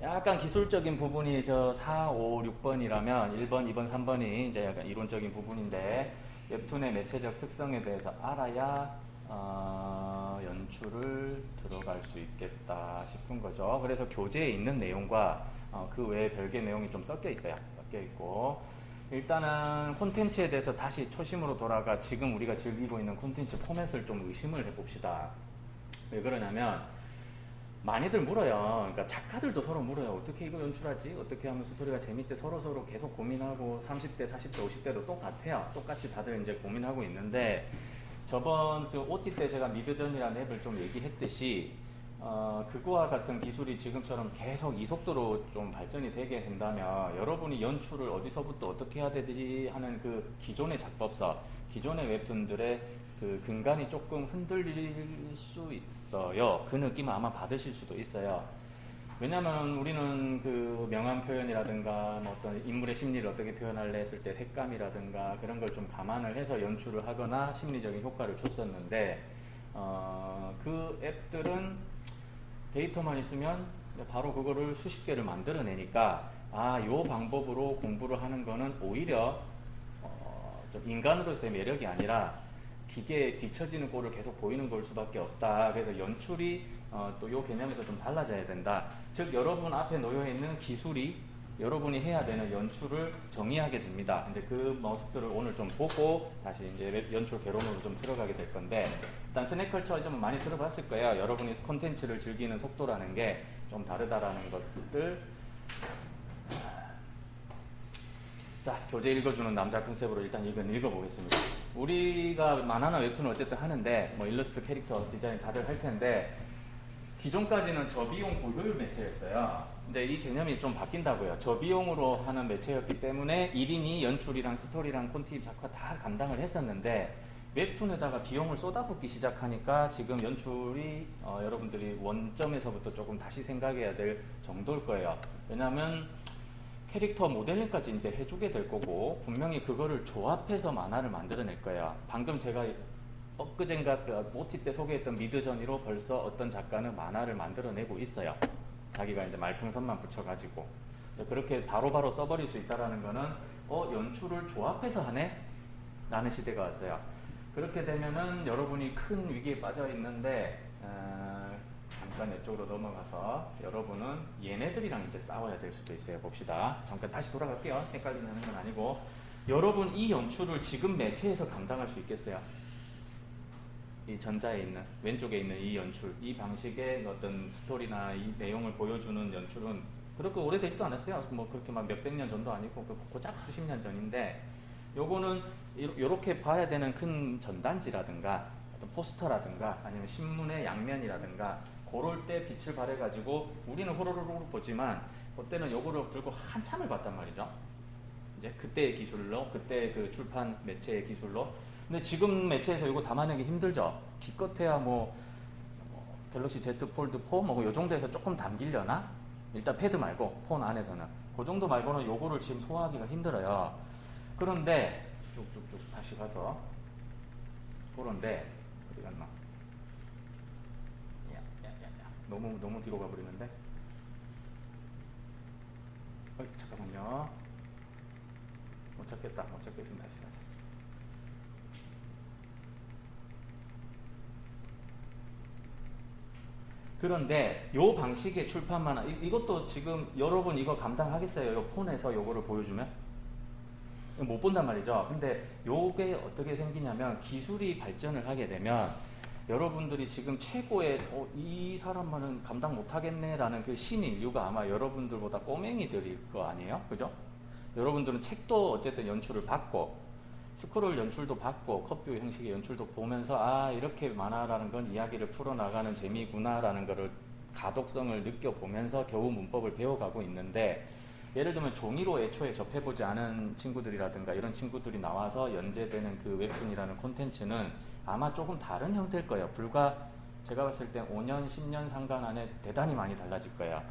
약간 기술적인 부분이 저 4, 5, 6번이라면 1번, 2번, 3번이 이제 약간 이론적인 부분인데 웹툰의 매체적 특성에 대해서 알아야 연출을 들어갈 수 있겠다 싶은 거죠. 그래서 교재에 있는 내용과 그 외에 별개 내용이 좀 섞여 있어요. 섞여 있고 일단은 콘텐츠에 대해서 다시 초심으로 돌아가 지금 우리가 즐기고 있는 콘텐츠 포맷을 좀 의심을 해봅시다. 왜 그러냐면 많이들 물어요. 그러니까 작가들도 서로 물어요. 어떻게 이거 연출하지? 어떻게 하면 스토리가 재밌지? 서로 계속 고민하고 30대, 40대, 50대도 똑같아요. 똑같이 다들 이제 고민하고 있는데 저번 OT 때 제가 미드전이라는 앱을 좀 얘기했듯이 그거와 같은 기술이 지금처럼 계속 이 속도로 좀 발전이 되게 된다면 여러분이 연출을 어디서부터 어떻게 해야 되지 하는 그 기존의 작법서, 기존의 웹툰들의 그 근간이 조금 흔들릴 수 있어요. 그 느낌을 아마 받으실 수도 있어요. 왜냐면 우리는 그 명암 표현이라든가 뭐 어떤 인물의 심리를 어떻게 표현할래 했을 때 색감이라든가 그런 걸 좀 감안을 해서 연출을 하거나 심리적인 효과를 줬었는데 그 앱들은 데이터만 있으면 바로 그거를 수십 개를 만들어내니까 요 방법으로 공부를 하는 거는 오히려 좀 인간으로서의 매력이 아니라 기계에 뒤처지는 꼴을 계속 보이는 걸 수밖에 없다. 그래서 연출이 또 요 개념에서 좀 달라져야 된다. 즉 여러분 앞에 놓여 있는 기술이 여러분이 해야 되는 연출을 정의하게 됩니다. 이제 그 모습들을 오늘 좀 보고 다시 이제 연출 개론으로 좀 들어가게 될 건데 일단 스낵컬처 좀 많이 들어봤을 거예요. 여러분이 콘텐츠를 즐기는 속도라는 게 좀 다르다라는 것들. 자, 교재 읽어주는 남자 컨셉으로 일단 이건 읽어보겠습니다. 우리가 만화나 웹툰을 어쨌든 하는데 뭐 일러스트, 캐릭터, 디자인 다들 할 텐데 기존까지는 저비용 고효율 매체였어요. 근데 이 개념이 좀 바뀐다고요. 저비용으로 하는 매체였기 때문에 1인이 연출이랑 스토리랑 콘티 작화 다 감당을 했었는데 웹툰에다가 비용을 쏟아붓기 시작하니까 지금 연출이 여러분들이 원점에서부터 조금 다시 생각해야 될 정도일 거예요. 왜냐하면 캐릭터 모델링까지 이제 해주게 될 거고 분명히 그거를 조합해서 만화를 만들어낼 거예요. 방금 제가 엊그젠가 그 OT 때 소개했던 미드저니로 벌써 어떤 작가는 만화를 만들어내고 있어요. 자기가 이제 말풍선만 붙여가지고 그렇게 바로바로 써버릴 수 있다라는 거는 연출을 조합해서 하네? 라는 시대가 왔어요. 그렇게 되면은 여러분이 큰 위기에 빠져 있는데 잠깐 이쪽으로 넘어가서 여러분은 얘네들이랑 이제 싸워야 될 수도 있어요. 봅시다. 잠깐 다시 돌아갈게요. 헷갈리는 건 아니고 여러분 이 연출을 지금 매체에서 감당할 수 있겠어요? 이 전자에 있는 왼쪽에 있는 이 연출, 이 방식의 어떤 스토리나 이 내용을 보여주는 연출은 그렇게 오래되지도 않았어요. 뭐 그렇게 막 몇백 년 전도 아니고 고작 수십 년 전인데 요거는 이렇게 봐야 되는 큰 전단지라든가 어떤 포스터라든가 아니면 신문의 양면이라든가 그럴 때 빛을 발해가지고 우리는 후루루루 보지만 그때는 요거를 들고 한참을 봤단 말이죠. 이제 그때의 기술로, 그때 그 출판 매체의 기술로. 근데 지금 매체에서 이거 담아내기 힘들죠. 기껏해야 뭐 갤럭시 Z 폴드 4 뭐 요 정도에서 조금 담기려나? 일단 패드 말고 폰 안에서는 그 정도 말고는 요거를 지금 소화하기가 힘들어요. 그런데 쭉쭉쭉 다시 가서 그런데 어디 갔나? 너무 뒤로 가버리는데. 잠깐만요. 못 찾겠으면 다시 사자. 그런데 요 방식의 출판만 이것도 지금 여러분 이거 감당하겠어요? 요 폰에서 요거를 보여주면? 못 본단 말이죠. 근데 요게 어떻게 생기냐면 기술이 발전을 하게 되면 여러분들이 지금 최고의 이 사람만은 감당 못하겠네 라는 그 신인류가 아마 여러분들보다 꼬맹이들일 거 아니에요? 그죠? 여러분들은 책도 어쨌든 연출을 받고 스크롤 연출도 받고 컷뷰 형식의 연출도 보면서 이렇게 만화라는 건 이야기를 풀어나가는 재미구나 라는 거를 가독성을 느껴보면서 겨우 문법을 배워가고 있는데 예를 들면 종이로 애초에 접해보지 않은 친구들이라든가 이런 친구들이 나와서 연재되는 그 웹툰이라는 콘텐츠는 아마 조금 다른 형태일 거예요. 불과 제가 봤을 때 5년, 10년 상간 안에 대단히 많이 달라질 거예요.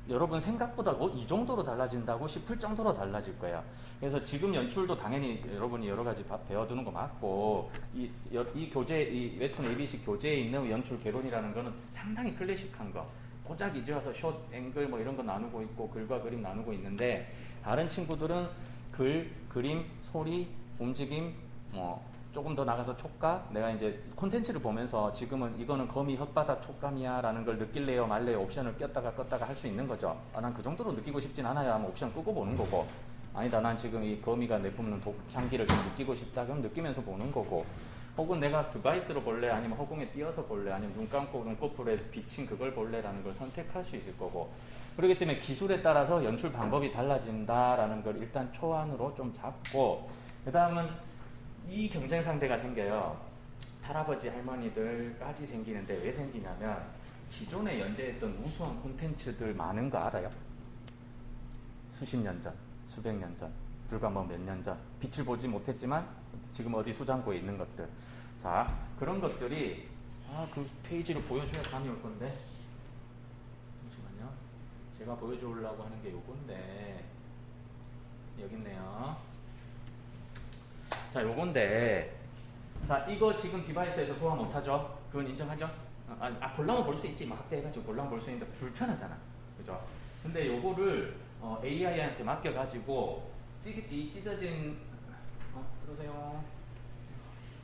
여러분 생각보다 이 정도로 달라진다고 싶을 정도로 달라질 거예요. 그래서 지금 연출도 당연히 여러분이 여러 가지 배워두는 거 맞고 이 교재, 이 웹툰 ABC 교재에 있는 연출 개론이라는 거는 상당히 클래식한 거. 고작 이제 와서 숏, 앵글 뭐 이런 거 나누고 있고 글과 그림 나누고 있는데 다른 친구들은 글, 그림, 소리, 움직임 뭐 조금 더 나가서 촉각 내가 이제 콘텐츠를 보면서 지금은 이거는 거미 혓바닥 촉감이야 라는 걸 느낄래요 말래요 옵션을 꼈다가 껐다가 할 수 있는 거죠. 난 그 정도로 느끼고 싶진 않아요 하면 옵션 끄고 보는 거고 아니다 난 지금 이 거미가 내뿜는 향기를 좀 느끼고 싶다 그럼 느끼면서 보는 거고 혹은 내가 디바이스로 볼래 아니면 허공에 띄어서 볼래 아니면 눈 감고 눈꺼풀에 비친 그걸 볼래라는 걸 선택할 수 있을 거고 그렇기 때문에 기술에 따라서 연출 방법이 달라진다라는 걸 일단 초안으로 좀 잡고 그 다음은 이 경쟁 상대가 생겨요. 할아버지 할머니들까지 생기는데 왜 생기냐면 기존에 연재했던 우수한 콘텐츠들 많은 거 알아요? 수십 년 전, 수백 년 전, 불과 뭐 몇 년 전 빛을 보지 못했지만 지금 어디 소장고에 있는 것들 자 그런 것들이 그 페이지를 보여줘야 감이 올 건데 잠시만요. 제가 보여주려고 하는 게 요건데 여기 있네요. 자 요건데 자 이거 지금 디바이스에서 소화 못하죠? 그건 인정하죠? 보려면 볼 수 있지 막 확대해가지고 보려면 볼 수 있는데 불편하잖아 그죠? 근데 요거를 AI한테 맡겨가지고 이 찢어진 들어오세요.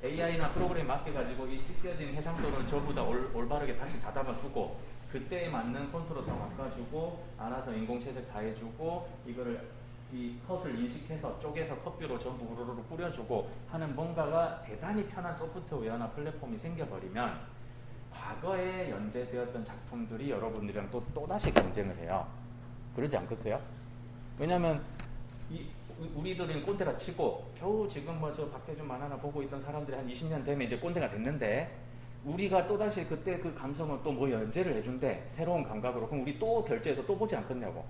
AI나 프로그램에 맡겨가지고 이 찢겨진 해상도를 전부 다 올바르게 다시 다잡아주고 그때에 맞는 콘트로 다 바꿔주고 알아서 인공채색 다 해주고 이거를 이 컷을 인식해서 쪼개서 컷뷰로 전부 우르르 뿌려주고 하는 뭔가가 대단히 편한 소프트웨어나 플랫폼이 생겨버리면 과거에 연재되었던 작품들이 여러분들이랑 또다시 경쟁을 해요. 그러지 않겠어요? 왜냐면 우리들은 꼰대가 치고 겨우 지금 뭐 저 박태준 만화나 보고 있던 사람들이 한 20년 되면 이제 꼰대가 됐는데 우리가 또다시 그때 그 감성을 또 뭐 연재를 해준대 새로운 감각으로 그럼 우리 또 결제해서 또 보지 않겠냐고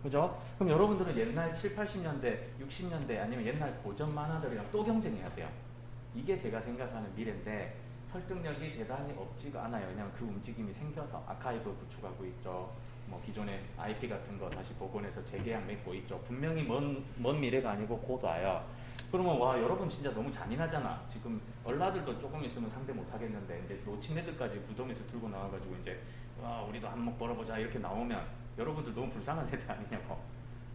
그죠? 그럼 여러분들은 옛날 7, 80년대 60년대 아니면 옛날 고전 만화들이랑 또 경쟁해야 돼요. 이게 제가 생각하는 미래인데 설득력이 대단히 없지가 않아요. 왜냐하면 그 움직임이 생겨서 아카이브 구축하고 있죠. 뭐 기존의 IP 같은 거 다시 복원해서 재계약 맺고 있죠. 분명히 먼 미래가 아니고 곧 와요. 그러면 와 여러분 진짜 너무 잔인하잖아. 지금 얼라들도 조금 있으면 상대 못 하겠는데 이제 놓친 애들까지 구dom에서 들고 나와가지고 이제 우리도 한몫 벌어보자 이렇게 나오면 여러분들 너무 불쌍한 세대 아니냐고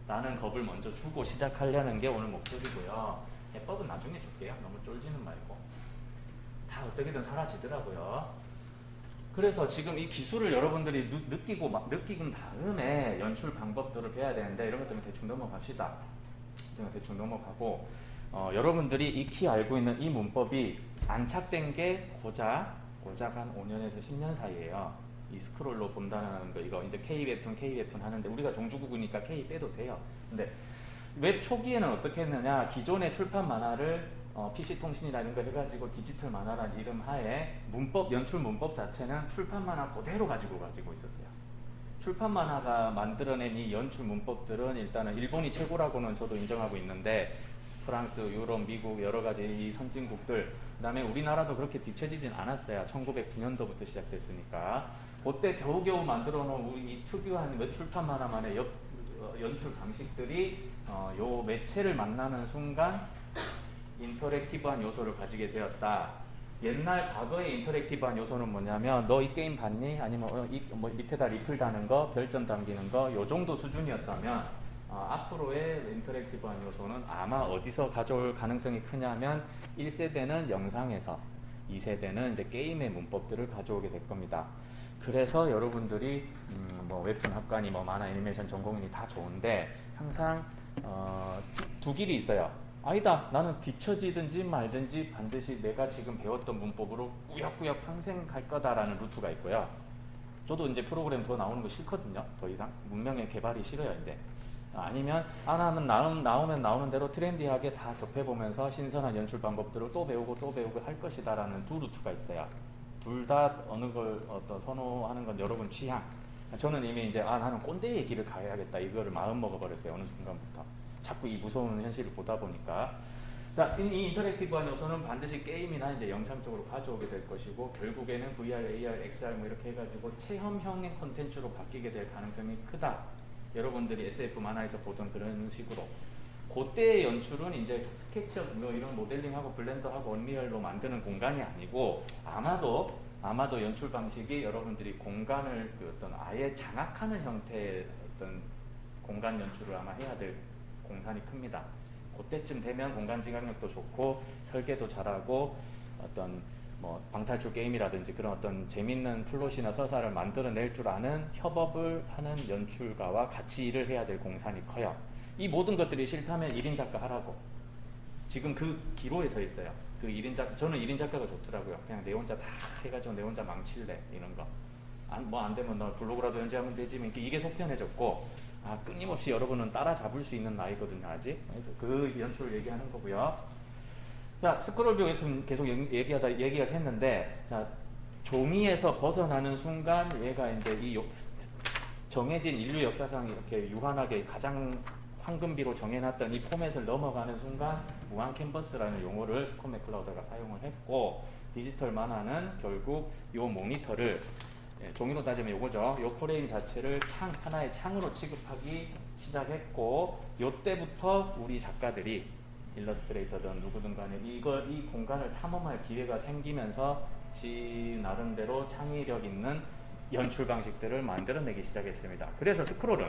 라는 겁을 먼저 주고 시작하려는 게 오늘 목적이고요. 해법은 나중에 줄게요. 너무 쫄지는 말고 다 어떻게든 사라지더라고요. 그래서 지금 이 기술을 여러분들이 느끼고 다음에 연출 방법들을 배워야 되는데 이런 것 때문에 대충 넘어갑시다. 대충 넘어가고 여러분들이 익히 알고 있는 이 문법이 안착된 게 고작 한 5년에서 10년 사이에요. 이 스크롤로 본다는 거 이거 이제 K웹툰 하는데 우리가 종주국이니까 K 빼도 돼요. 근데 웹 초기에는 어떻게 했느냐 기존의 출판 만화를 PC통신이라는 거 해가지고 디지털 만화라는 이름 하에 연출 문법 자체는 출판 만화 그대로 가지고 있었어요. 출판 만화가 만들어낸 이 연출 문법들은 일단은 일본이 최고라고는 저도 인정하고 있는데 프랑스, 유럽, 미국 여러 가지 이 선진국들 그 다음에 우리나라도 그렇게 뒤처지진 않았어요. 1909년도부터 시작됐으니까 그때 겨우겨우 만들어 놓은 우리 이 특유한 출판 만화만의 연출 방식들이 요 매체를 만나는 순간 인터랙티브한 요소를 가지게 되었다. 옛날 과거의 인터랙티브한 요소는 뭐냐면 너 이 게임 봤니? 아니면 뭐 밑에다 리플 다는 거, 별점 담기는 거 요 정도 수준이었다면 앞으로의 인터랙티브한 요소는 아마 어디서 가져올 가능성이 크냐면 1세대는 영상에서 2세대는 이제 게임의 문법들을 가져오게 될 겁니다. 그래서 여러분들이 뭐 웹툰 학과니 뭐 만화 애니메이션 전공인이 다 좋은데 항상 두 길이 있어요. 아니다 나는 뒤처지든지 말든지 반드시 내가 지금 배웠던 문법으로 꾸역꾸역 평생 갈 거다라는 루트가 있고요. 저도 이제 프로그램 더 나오는 거 싫거든요. 더 이상 문명의 개발이 싫어요 이제. 아니면 나오면 나오는 대로 트렌디하게 다 접해보면서 신선한 연출 방법들을 또 배우고 할 것이다 라는 두 루트가 있어요. 둘 다 어느 걸 선호하는 건 여러분 취향. 저는 이미 이제 나는 꼰대의 길을 가야겠다 이거를 마음 먹어버렸어요. 어느 순간부터 자꾸 이 무서운 현실을 보다 보니까. 자, 이 인터랙티브한 요소는 반드시 게임이나 이제 영상 쪽으로 가져오게 될 것이고 결국에는 VR, AR, XR 뭐 이렇게 해가지고 체험형의 콘텐츠로 바뀌게 될 가능성이 크다. 여러분들이 SF 만화에서 보던 그런 식으로. 그때의 연출은 이제 스케치업 뭐 이런 모델링하고 블렌더하고 언리얼로 만드는 공간이 아니고 아마도 아마도 연출 방식이 여러분들이 공간을 그 어떤 아예 장악하는 형태의 어떤 공간 연출을 아마 해야 될 공산이 큽니다. 그때쯤 되면 공간 지각력도 좋고 설계도 잘하고 어떤 뭐 방탈출 게임이라든지 그런 어떤 재밌는 플롯이나 서사를 만들어낼 줄 아는 협업을 하는 연출가와 같이 일을 해야 될 공산이 커요. 이 모든 것들이 싫다면 1인 작가 하라고. 지금 그 기로에 서 있어요. 그 1인 작가, 저는 1인 작가가 좋더라고요. 그냥 내 혼자 다 해가지고 내 혼자 망칠래 이런 거. 뭐 안 되면 너 블로그라도 연재하면 되지. 이게 속편해졌고, 끊임없이 여러분은 따라잡을 수 있는 나이거든요 아직. 그래서 그 연출을 얘기하는 거고요. 자, 스크롤뷰 웹툰 계속 얘기가 했는데, 자, 종이에서 벗어나는 순간 얘가 이제 이 정해진 인류 역사상 이렇게 유한하게 가장 황금비로 정해놨던 이 포맷을 넘어가는 순간 무한 캔버스라는 용어를 스콧 맥클라우드가 사용을 했고, 디지털 만화는 결국 요 모니터를 종이로 따지면 요거죠. 요 프레임 자체를 하나의 창으로 취급하기 시작했고, 요때부터 우리 작가들이 일러스트레이터든 누구든 간에 이 공간을 탐험할 기회가 생기면서 지 나름대로 창의력 있는 연출 방식들을 만들어내기 시작했습니다. 그래서 스크롤은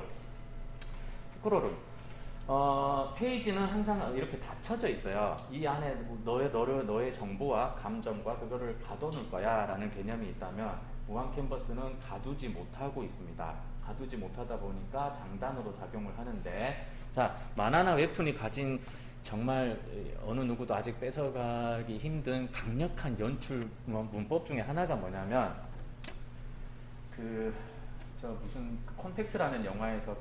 페이지는 항상 이렇게 닫혀져 있어요. 이 안에 너의 정보와 감정과 그거를 가둬놓을 거야 라는 개념이 있다면, 무한 캔버스는 가두지 못하고 있습니다. 가두지 못하다 보니까 장단으로 작용을 하는데, 자, 만화나 웹툰이 가진 정말 어느 누구도 아직 뺏어가기 힘든 강력한 연출 문법 중에 하나가 뭐냐면, 무슨 콘택트라는 영화에서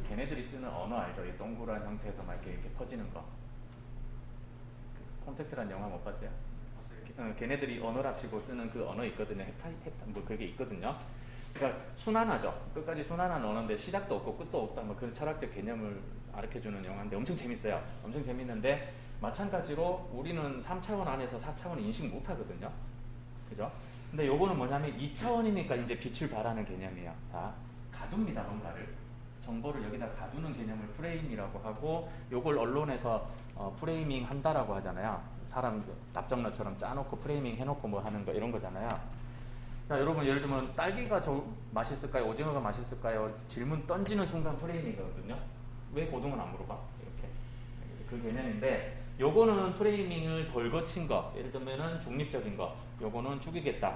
걔네들이 쓰는 언어 알죠? 이 동그란 형태에서 막 이렇게 퍼지는 거. 콘택트라는 영화 못 봤어요? 걔네들이 언어랍시고 쓰는 그 언어 있거든요. 뭐 그게 있거든요. 그러니까 순환하죠. 끝까지 순환한 언어인데 시작도 없고 끝도 없다. 뭐 그런 철학적 개념을 가르쳐주는 영화인데 엄청 재밌어요. 엄청 재밌는데 마찬가지로 우리는 3차원 안에서 4차원 인식 못 하거든요. 그죠? 근데 요거는 뭐냐면 2차원이니까 이제 빛을 발하는 개념이에요. 다 가둡니다. 뭔가를. 정보를 여기다 가두는 개념을 프레임이라고 하고, 요걸 언론에서 프레이밍 한다라고 하잖아요. 사람 답정너처럼 짜놓고 프레이밍 해놓고 뭐 하는 거 이런 거잖아요. 자, 여러분 예를 들면 딸기가 맛있을까요? 오징어가 맛있을까요? 질문 던지는 순간 프레이밍이거든요. 왜 고등어는 안 물어봐? 이렇게 그 개념인데, 요거는 프레이밍을 덜 거친 거, 예를 들면은 중립적인 거, 요거는 죽이겠다,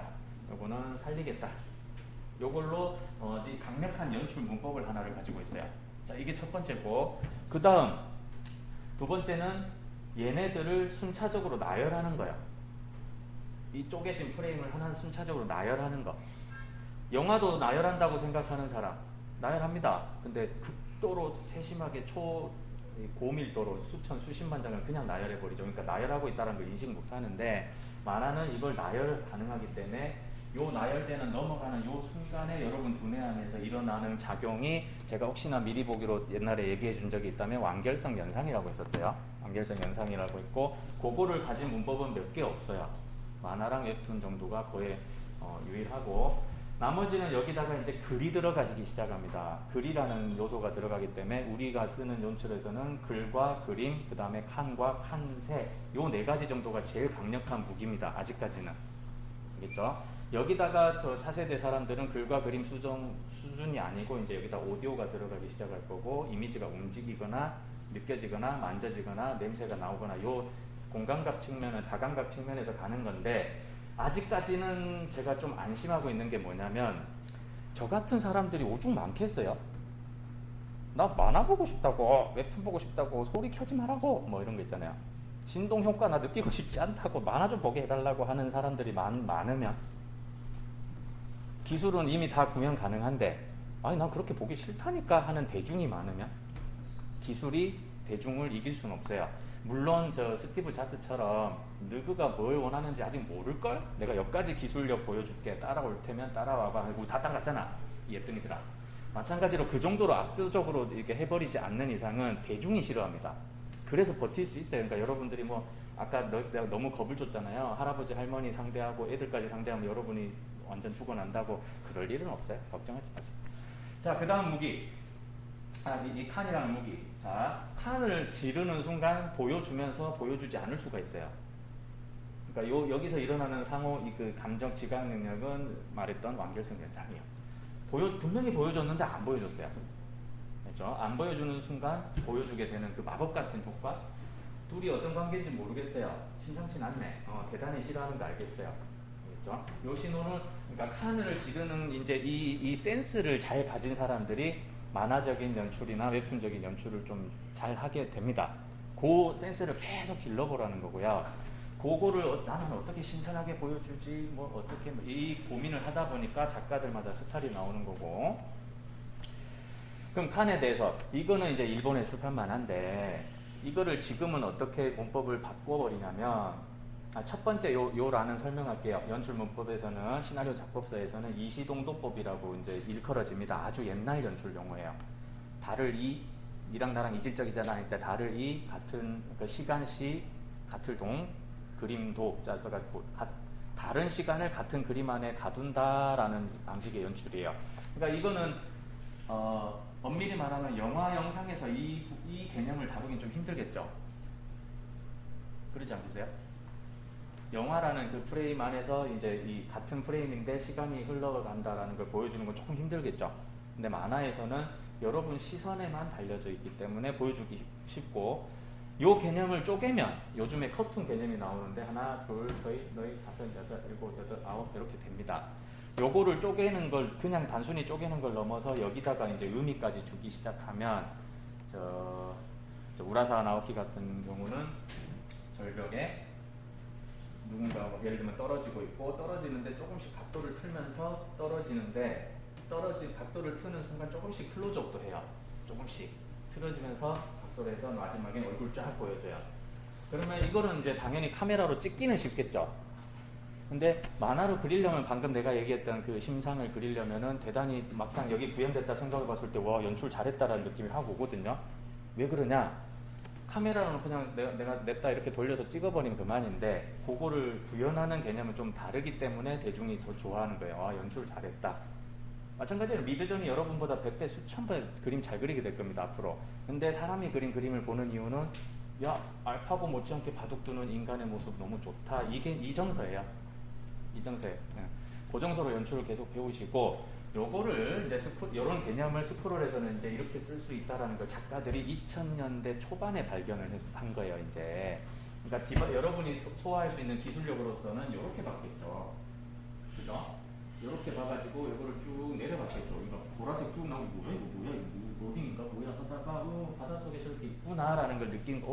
요거는 살리겠다, 요걸로 강력한 연출 문법을 하나를 가지고 있어요. 자, 이게 첫 번째고, 그 다음 두 번째는 얘네들을 순차적으로 나열하는 거예요. 이 쪼개진 프레임을 하나 순차적으로 나열하는 거. 영화도 나열한다고 생각하는 사람, 나열합니다. 근데 극도로 세심하게 고밀도로 수십만 장을 그냥 나열해버리죠. 그러니까 나열하고 있다는 걸 인식 못하는데, 만화는 이걸 나열 가능하기 때문에 요 나열되는 넘어가는 요 순간에 여러분 두뇌 안에서 일어나는 작용이, 제가 혹시나 미리 보기로 옛날에 얘기해 준 적이 있다면 완결성 연상이라고 했었어요. 완결성 연상이라고 했고, 그거를 가진 문법은 몇 개 없어요. 만화랑 웹툰 정도가 거의 유일하고, 나머지는 여기다가 이제 글이 들어가기 시작합니다. 글이라는 요소가 들어가기 때문에 우리가 쓰는 연출에서는 글과 그림, 그 다음에 칸과 칸색, 요 네 가지 정도가 제일 강력한 무기입니다. 아직까지는. 알겠죠? 여기다가 저 차세대 사람들은 글과 그림 수준이 아니고 이제 여기다 오디오가 들어가기 시작할 거고, 이미지가 움직이거나 느껴지거나 만져지거나 냄새가 나오거나 요 공감각 측면은 다감각 측면에서 가는 건데, 아직까지는 제가 좀 안심하고 있는 게 뭐냐면, 저 같은 사람들이 오죽 많겠어요? 나 만화 보고 싶다고, 웹툰 보고 싶다고, 소리 켜지 말라고, 뭐 이런 거 있잖아요. 진동 효과 나 느끼고 싶지 않다고, 만화 좀 보게 해달라고 하는 사람들이 많으면, 기술은 이미 다 구현 가능한데, 아니 난 그렇게 보기 싫다니까 하는 대중이 많으면, 기술이 대중을 이길 수는 없어요. 물론 저 스티브 잡스처럼 너그가 뭘 원하는지 아직 모를걸? 내가 여기까지 기술력 보여줄게, 따라올 테면 따라와봐 하고 다 따라갔잖아, 이 예쁜이들아. 마찬가지로 그 정도로 압도적으로 이렇게 해버리지 않는 이상은 대중이 싫어합니다. 그래서 버틸 수 있어요. 그러니까 여러분들이 뭐 아까 내가 너무 겁을 줬잖아요. 할아버지 할머니 상대하고 애들까지 상대하면 여러분이 완전 죽어난다고. 그럴 일은 없어요. 걱정하지 마세요. 자, 그 다음 무기. 이 칸이라는 무기. 자, 칸을 지르는 순간 보여주면서 보여주지 않을 수가 있어요. 그러니까 여기서 일어나는 상호 그 감정 지각 능력은 말했던 완결성 현상이에요. 분명히 보여줬는데 안 보여줬어요. 그렇죠? 안 보여주는 순간 보여주게 되는 그 마법 같은 효과. 둘이 어떤 관계인지 모르겠어요. 심상치 않네. 대단히 싫어하는 거 알겠어요. 그렇죠? 요 신호는 그러니까 칸을 지르는 이제 이 센스를 잘 가진 사람들이 만화적인 연출이나 웹툰적인 연출을 좀 잘 하게 됩니다. 그 센스를 계속 길러보라는 거고요. 그거를 나는 어떻게 신선하게 보여주지, 뭐 어떻게 이 고민을 하다 보니까 작가들마다 스타일이 나오는 거고. 그럼 칸에 대해서 이거는 이제 일본의 출판만 한데 이거를 지금은 어떻게 문법을 바꿔버리냐면 첫 번째 요라는 설명할게요. 연출 문법에서는 시나리오 작법서에서는 이시동도법이라고 이제 일컬어집니다. 아주 옛날 연출 용어예요. 달을 이랑 나랑 이질적이잖아. 그러니까 달을 같은 그러니까 시간시 같을 동 그림도 짜서가지고 다른 시간을 같은 그림 안에 가둔다라는 방식의 연출이에요. 그러니까 이거는 엄밀히 말하면 영화 영상에서 이 개념을 다루긴 좀 힘들겠죠. 그러지 않으세요? 영화라는 그 프레임 안에서 이제 이 같은 프레임인데 시간이 흘러간다라는 걸 보여주는 건 조금 힘들겠죠. 근데 만화에서는 여러분 시선에만 달려져 있기 때문에 보여주기 쉽고, 요 개념을 쪼개면 요즘에 커튼 개념이 나오는데 하나, 둘, 셋, 넷, 다섯, 여섯, 일곱, 여덟, 아홉 이렇게 됩니다. 요거를 쪼개는 걸 그냥 단순히 쪼개는 걸 넘어서 여기다가 이제 의미까지 주기 시작하면 저 우라사와 나오키 같은 경우는 절벽에 누군가 예를 들면 떨어지고 있고 떨어지는데 조금씩 각도를 틀면서 떨어지는데 각도를 트는 순간 조금씩 클로즈업도 해요. 조금씩 틀어지면서 각도를 해서 마지막에 얼굴 쫙 보여줘요. 그러면 이거는 이제 당연히 카메라로 찍기는 쉽겠죠. 근데 만화로 그리려면 방금 내가 얘기했던 그 심상을 그리려면은 대단히 막상 여기 구현됐다 생각해 봤을 때 와 연출 잘했다라는 느낌이 확 오거든요. 왜 그러냐? 카메라로는 그냥 내가 냅다 이렇게 돌려서 찍어버리면 그만인데 그거를 구현하는 개념은 좀 다르기 때문에 대중이 더 좋아하는 거예요. 아 연출 잘했다. 마찬가지로 미드전이 여러분보다 100배 수천 배 그림 잘 그리게 될 겁니다 앞으로. 근데 사람이 그린 그림을 보는 이유는 야 알파고 못지않게 바둑두는 인간의 모습 너무 좋다. 이게 이정서예요. 이정서예요. 그 정서로 연출을 계속 배우시고 요거를 이제 이런 개념을 스크롤에서는 이제 이렇게 쓸 수 있다라는 걸 작가들이 2000년대 초반에 발견을 한 거예요. 이제 그러니까 여러분이 소화할 수 있는 기술력으로서는 이렇게 봤겠죠. 그죠? 이렇게 봐가지고 이거를 쭉 내려봤겠죠. 그러니까 보라색 쭉 나오고 뭐야 이거 로딩인가 뭐야 하다가 바닷속에 저렇게 있구나라는 걸 느낀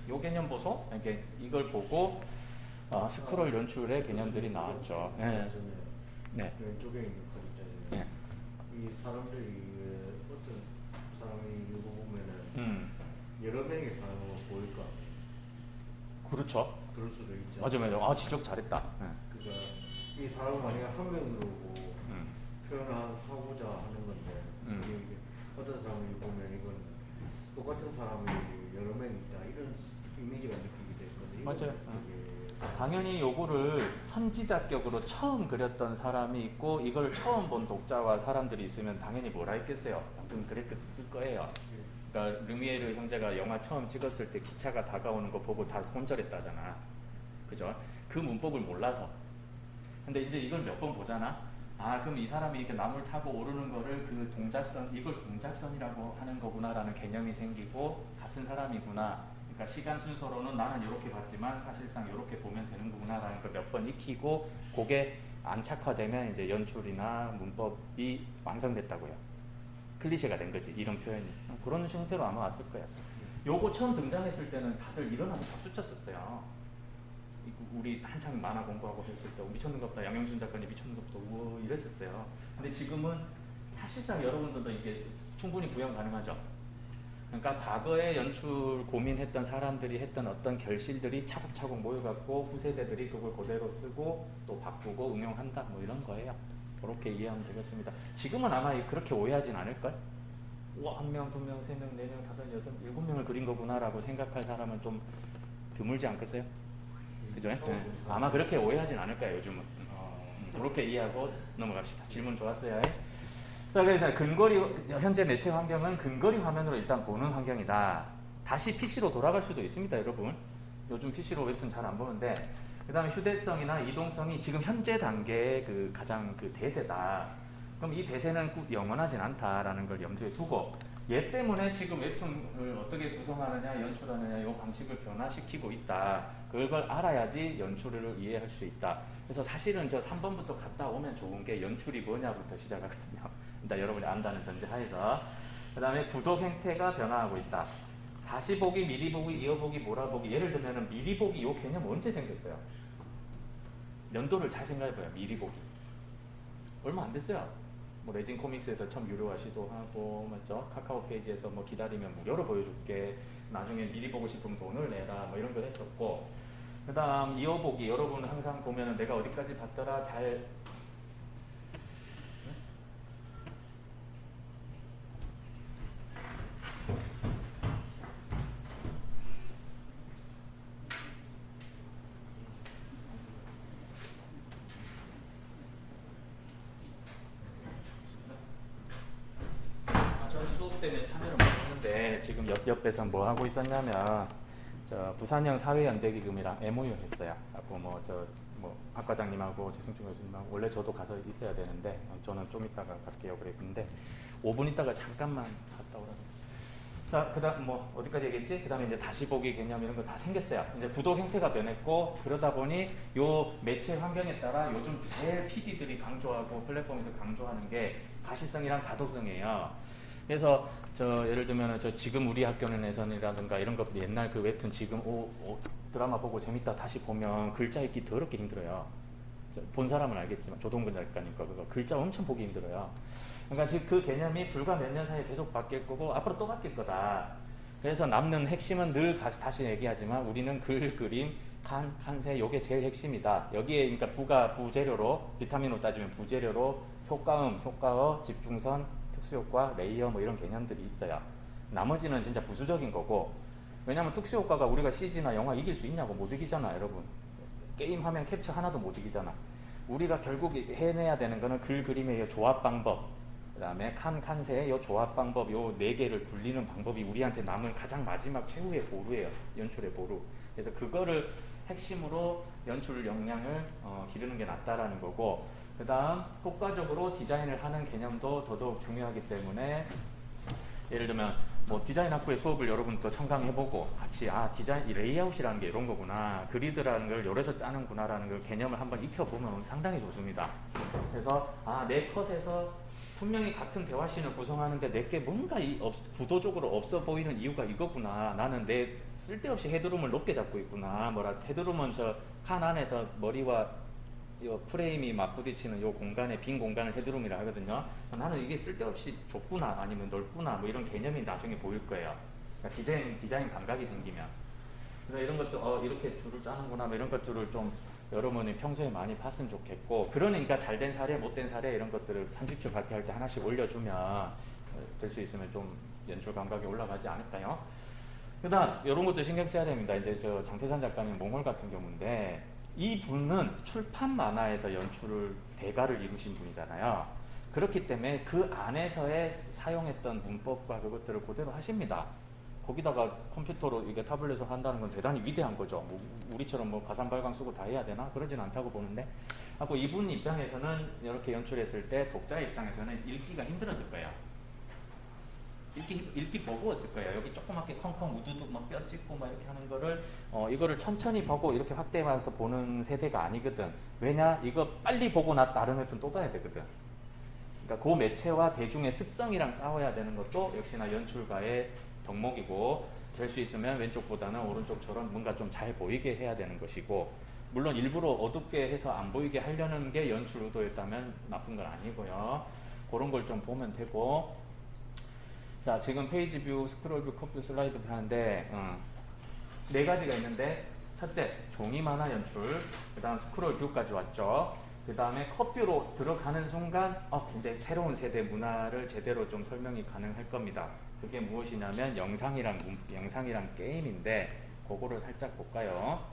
요 개념 보소? 이렇게 이걸 보고 스크롤 연출의 개념들이 나왔죠. 네. 네. 왼쪽에 있는 거 있잖아요. 네. 이 사람들이 어떤 사람이 이거 보면은 여러 명의 사람으로 보일까? 그렇죠. 그럴 수도 있죠. 맞아요. 지적 잘했다. 네. 그러니까 이 사람을 만약에 한 명으로 표현하고자 하는 건데 이게 어떤 사람이 보면 이건 똑같은 사람이 여러 명 있다 이런 이미지가 느끼게 되거든요. 맞아요. 당연히 요거를 선지자격으로 처음 그렸던 사람이 있고 이걸 처음 본 독자와 사람들이 있으면 당연히 뭐라 했겠어요. 좀 그랬을 거예요. 그러니까 르미에르 형제가 영화 처음 찍었을 때 기차가 다가오는 거 보고 다 손절했다잖아. 그죠? 그 문법을 몰라서. 근데 이제 이걸 몇 번 보잖아. 그럼 이 사람이 이렇게 나무를 타고 오르는 거를 그 이걸 동작선이라고 하는 거구나라는 개념이 생기고 같은 사람이구나. 그러니까 시간 순서로는 나는 이렇게 봤지만 사실상 이렇게 보면 되는 거구나라는 걸 몇 번 익히고 그게 안착화되면 이제 연출이나 문법이 완성됐다고요. 클리셰가 된 거지 이런 표현이. 그런 형태로 아마 왔을 거야. 요거 처음 등장했을 때는 다들 일어나서 박수 쳤었어요. 우리 한창 만화 공부하고 했을 때 미쳤는갑다 양영순 작가님 미쳤는갑다 우와 이랬었어요. 근데 지금은 사실상 여러분들도 이게 충분히 구현 가능하죠. 그러니까 과거에 연출 고민했던 사람들이 했던 어떤 결실들이 차곡차곡 모여갖고 후세대들이 그걸 그대로 쓰고 또 바꾸고 응용한다 뭐 이런 거예요. 그렇게 이해하면 되겠습니다. 지금은 아마 그렇게 오해하진 않을걸? 우와 1명, 2명, 3명, 4명, 5, 6, 7명을 그린 거구나라고 생각할 사람은 좀 드물지 않겠어요? 그죠? 네. 아마 그렇게 오해하진 않을 거예요 요즘은. 그렇게 이해하고 넘어갑시다. 질문 좋았어요. 자, 그래서 근거리 현재 매체 환경은 근거리 화면으로 일단 보는 환경이다. 다시 PC로 돌아갈 수도 있습니다, 여러분. 요즘 PC로 웹툰 잘 안 보는데 그 다음에 휴대성이나 이동성이 지금 현재 단계의 그 가장 그 대세다. 그럼 이 대세는 꼭 영원하진 않다라는 걸 염두에 두고 얘 때문에 지금 웹툰을 어떻게 구성하느냐, 연출하느냐 이 방식을 변화시키고 있다. 그걸 알아야지 연출을 이해할 수 있다. 그래서 사실은 저 3번부터 갔다 오면 좋은 게 연출이 뭐냐부터 시작하거든요. 일단 여러분이 안다는 전제하에서. 그 다음에 구독 행태가 변화하고 있다. 다시 보기, 미리 보기, 이어보기, 몰아보기. 예를 들면 미리 보기 이 개념 언제 생겼어요? 연도를 잘 생각해봐요. 미리 보기. 얼마 안 됐어요. 뭐 레진 코믹스에서 처음 유료화 시도하고 맞죠? 카카오 페이지에서 뭐 기다리면 무료로 보여줄게. 나중에 미리 보고 싶으면 돈을 내라. 뭐 이런 걸 했었고. 그 다음 이어보기. 여러분 항상 보면은 내가 어디까지 봤더라 잘 저는 수업 때문에 참여를 못했는데 지금 옆에서 뭐 하고 있었냐면 저 부산형 사회연대기금이랑 MOU 했어요. 하고 뭐 학과장님하고 최승준 교수님하고 원래 저도 가서 있어야 되는데 저는 좀 이따가 갈게요 그랬는데 5분 있다가 잠깐만 갔다 오라고. 자, 그다음 뭐 어디까지 얘기했지? 그다음에 이제 다시 보기 개념 이런 거 다 생겼어요. 이제 구독 행태가 변했고 그러다 보니 요 매체 환경에 따라 요즘 제일 PD들이 강조하고 플랫폼에서 강조하는 게 가시성이랑 가독성이에요. 그래서 저 예를 들면 저 지금 우리 학교는 에서이라든가 이런 것들 옛날 그 웹툰 지금 드라마 보고 재밌다 다시 보면 글자 읽기 더럽게 힘들어요. 본 사람은 알겠지만 조동근 작가니까 그거 글자 엄청 보기 힘들어요. 그러니까 지금 그 개념이 불과 몇 년 사이에 계속 바뀔 거고 앞으로 또 바뀔 거다. 그래서 남는 핵심은 늘 다시 얘기하지만 우리는 글, 그림, 칸세 요게 제일 핵심이다. 여기에 그러니까 부재료로 비타민으로 따지면 부재료로 효과음, 효과어, 집중선, 특수효과, 레이어 뭐 이런 개념들이 있어요. 나머지는 진짜 부수적인 거고 왜냐면 특수효과가 우리가 CG나 영화 이길 수 있냐고 못 이기잖아 여러분. 게임 화면 캡처 하나도 못 이기잖아. 우리가 결국 해내야 되는 거는 글, 그림의 조합 방법 그 다음에 칸세의 요 조합 방법 요 4개를 굴리는 방법이 우리한테 남은 가장 마지막 최후의 보루예요. 연출의 보루. 그래서 그거를 핵심으로 연출 역량을 기르는 게 낫다라는 거고 그 다음 효과적으로 디자인을 하는 개념도 더더욱 중요하기 때문에 예를 들면 뭐 디자인 학부의 수업을 여러분도 청강해보고 같이 디자인 이 레이아웃이라는 게 이런 거구나 그리드라는 걸 열에서 짜는구나라는 걸 개념을 한번 익혀보면 상당히 좋습니다. 그래서 내 컷에서 분명히 같은 대화씬을 구성하는데 내게 뭔가 구도적으로 없어 보이는 이유가 이거구나. 나는 내 쓸데없이 헤드룸을 높게 잡고 있구나. 헤드룸은 저 칸 안에서 머리와 요 프레임이 맞부딪히는 요 공간에 빈 공간을 헤드룸이라 하거든요. 나는 이게 쓸데없이 좁구나 아니면 넓구나 뭐 이런 개념이 나중에 보일 거예요. 그러니까 디자인 감각이 생기면. 그래서 이런 것도 이렇게 줄을 짜는구나 뭐 이런 것들을 좀 여러분이 평소에 많이 봤으면 좋겠고 그러니까 잘된 사례 못된 사례 이런 것들을 30초 발표할 때 하나씩 올려주면 될 수 있으면 좀 연출 감각이 올라가지 않을까요? 그 다음 이런 것도 신경 써야 됩니다. 이제 저 장태산 작가님 몽골 같은 경우인데 이 분은 출판 만화에서 연출을 대가를 이루신 분이잖아요. 그렇기 때문에 그 안에서의 사용했던 문법과 그것들을 그대로 하십니다. 거기다가 컴퓨터로 이게 타블렛으로 한다는 건 대단히 위대한 거죠. 뭐 우리처럼 뭐 가상발광 쓰고 다 해야 되나? 그러진 않다고 보는데 하고 이분 입장에서는 이렇게 연출했을 때 독자 입장에서는 읽기가 힘들었을 거예요. 읽기 버거웠을 거예요. 여기 조그맣게 컹컹 우두둑 막 뼈 찍고 막 이렇게 하는 거를 이거를 천천히 보고 이렇게 확대해서 보는 세대가 아니거든. 왜냐? 이거 빨리 보고 나 다른 웹툰 또 봐야 되거든. 그러니까 그 매체와 대중의 습성이랑 싸워야 되는 것도 역시나 연출가의 덕목이고 될 수 있으면 왼쪽보다는 오른쪽처럼 뭔가 좀 잘 보이게 해야 되는 것이고 물론 일부러 어둡게 해서 안 보이게 하려는 게 연출 의도였다면 나쁜 건 아니고요. 그런 걸 좀 보면 되고 자 지금 페이지 뷰, 스크롤 뷰, 컷뷰, 슬라이드 뷰 하는데 4가지가 있는데 첫째 종이 만화 연출 그 다음 스크롤 뷰까지 왔죠. 그 다음에 컷뷰로 들어가는 순간 이제 새로운 세대 문화를 제대로 좀 설명이 가능할 겁니다. 그게 무엇이냐면 영상이랑 게임인데 그거를 살짝 볼까요?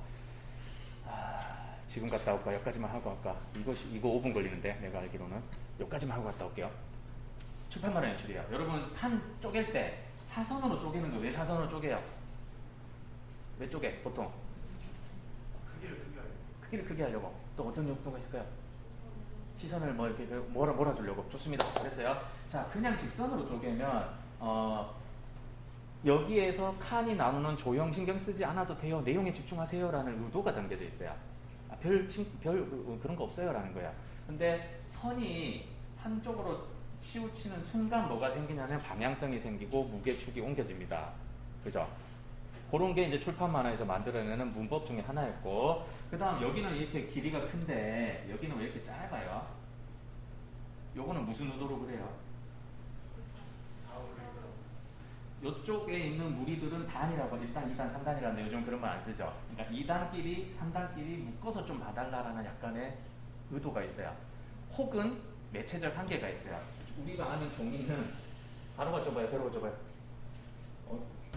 지금 갔다 올까? 여기까지만 하고 갈까? 이거 5분 걸리는데 내가 알기로는 여기까지만 하고 갔다 올게요. 출판만화 연출이에요. 여러분 칸 쪼갤 때 사선으로 쪼개는 거 왜 사선으로 쪼개요? 왜 쪼개? 보통 크기를 크게 하려고. 또 어떤 용도가 있을까요? 시선을 뭐 이렇게 몰아주려고. 좋습니다. 잘했어요. 자, 그냥 직선으로 쪼개면 여기에서 칸이 나누는 조형 신경 쓰지 않아도 돼요. 내용에 집중하세요라는 의도가 담겨져 있어요. 그런 거 없어요라는 거야. 근데 선이 한쪽으로 치우치는 순간 뭐가 생기냐면 방향성이 생기고 무게축이 옮겨집니다. 그죠? 그런 게 이제 출판 만화에서 만들어내는 문법 중에 하나였고, 그 다음 여기는 이렇게 길이가 큰데 여기는 왜 이렇게 짧아요? 요거는 무슨 의도로 그래요? 이쪽에 있는 무리들은 단이라고, 일단 2단, 3단이라는데 요즘 그런 말 안 쓰죠. 그러니까 2단끼리, 3단끼리 묶어서 좀 봐달라라는 약간의 의도가 있어요. 혹은 매체적 한계가 있어요. 우리가 아는 종이는 가로가 좁아요, 세로가 좁아요?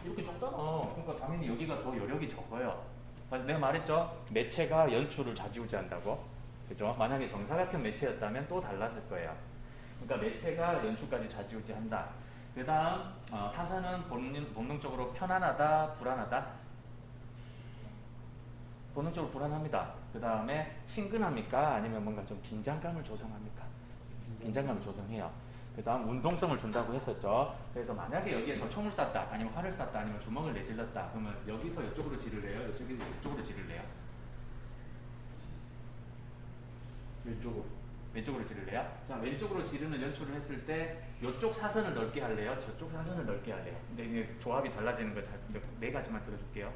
이렇게 좁잖아. 그러니까 당연히 여기가 더 여력이 적어요. 내가 말했죠? 매체가 연출을 좌지우지한다고. 그죠? 만약에 정사각형 매체였다면 또 달랐을 거예요. 그러니까 매체가 연출까지 좌지우지한다. 그 다음 사선은 본능적으로 편안하다, 불안하다? 본능적으로 불안합니다. 그 다음에 친근합니까? 아니면 뭔가 좀 긴장감을 조성합니까? 긴장감을 조성해요. 그 다음 운동성을 준다고 했었죠. 그래서 만약에 여기에서 총을 쐈다, 아니면 활을 쐈다, 아니면 주먹을 내질렀다, 그러면 여기서 이쪽으로 지를래요? 이쪽으로 지를래요? 왼쪽으로 지를래요? 자, 왼쪽으로 지르는 연출을 했을 때 이쪽 사선을 넓게 할래요? 저쪽 사선을 넓게 할래요? 근데 이게 조합이 달라지는 거 네 가지만 들어줄게요.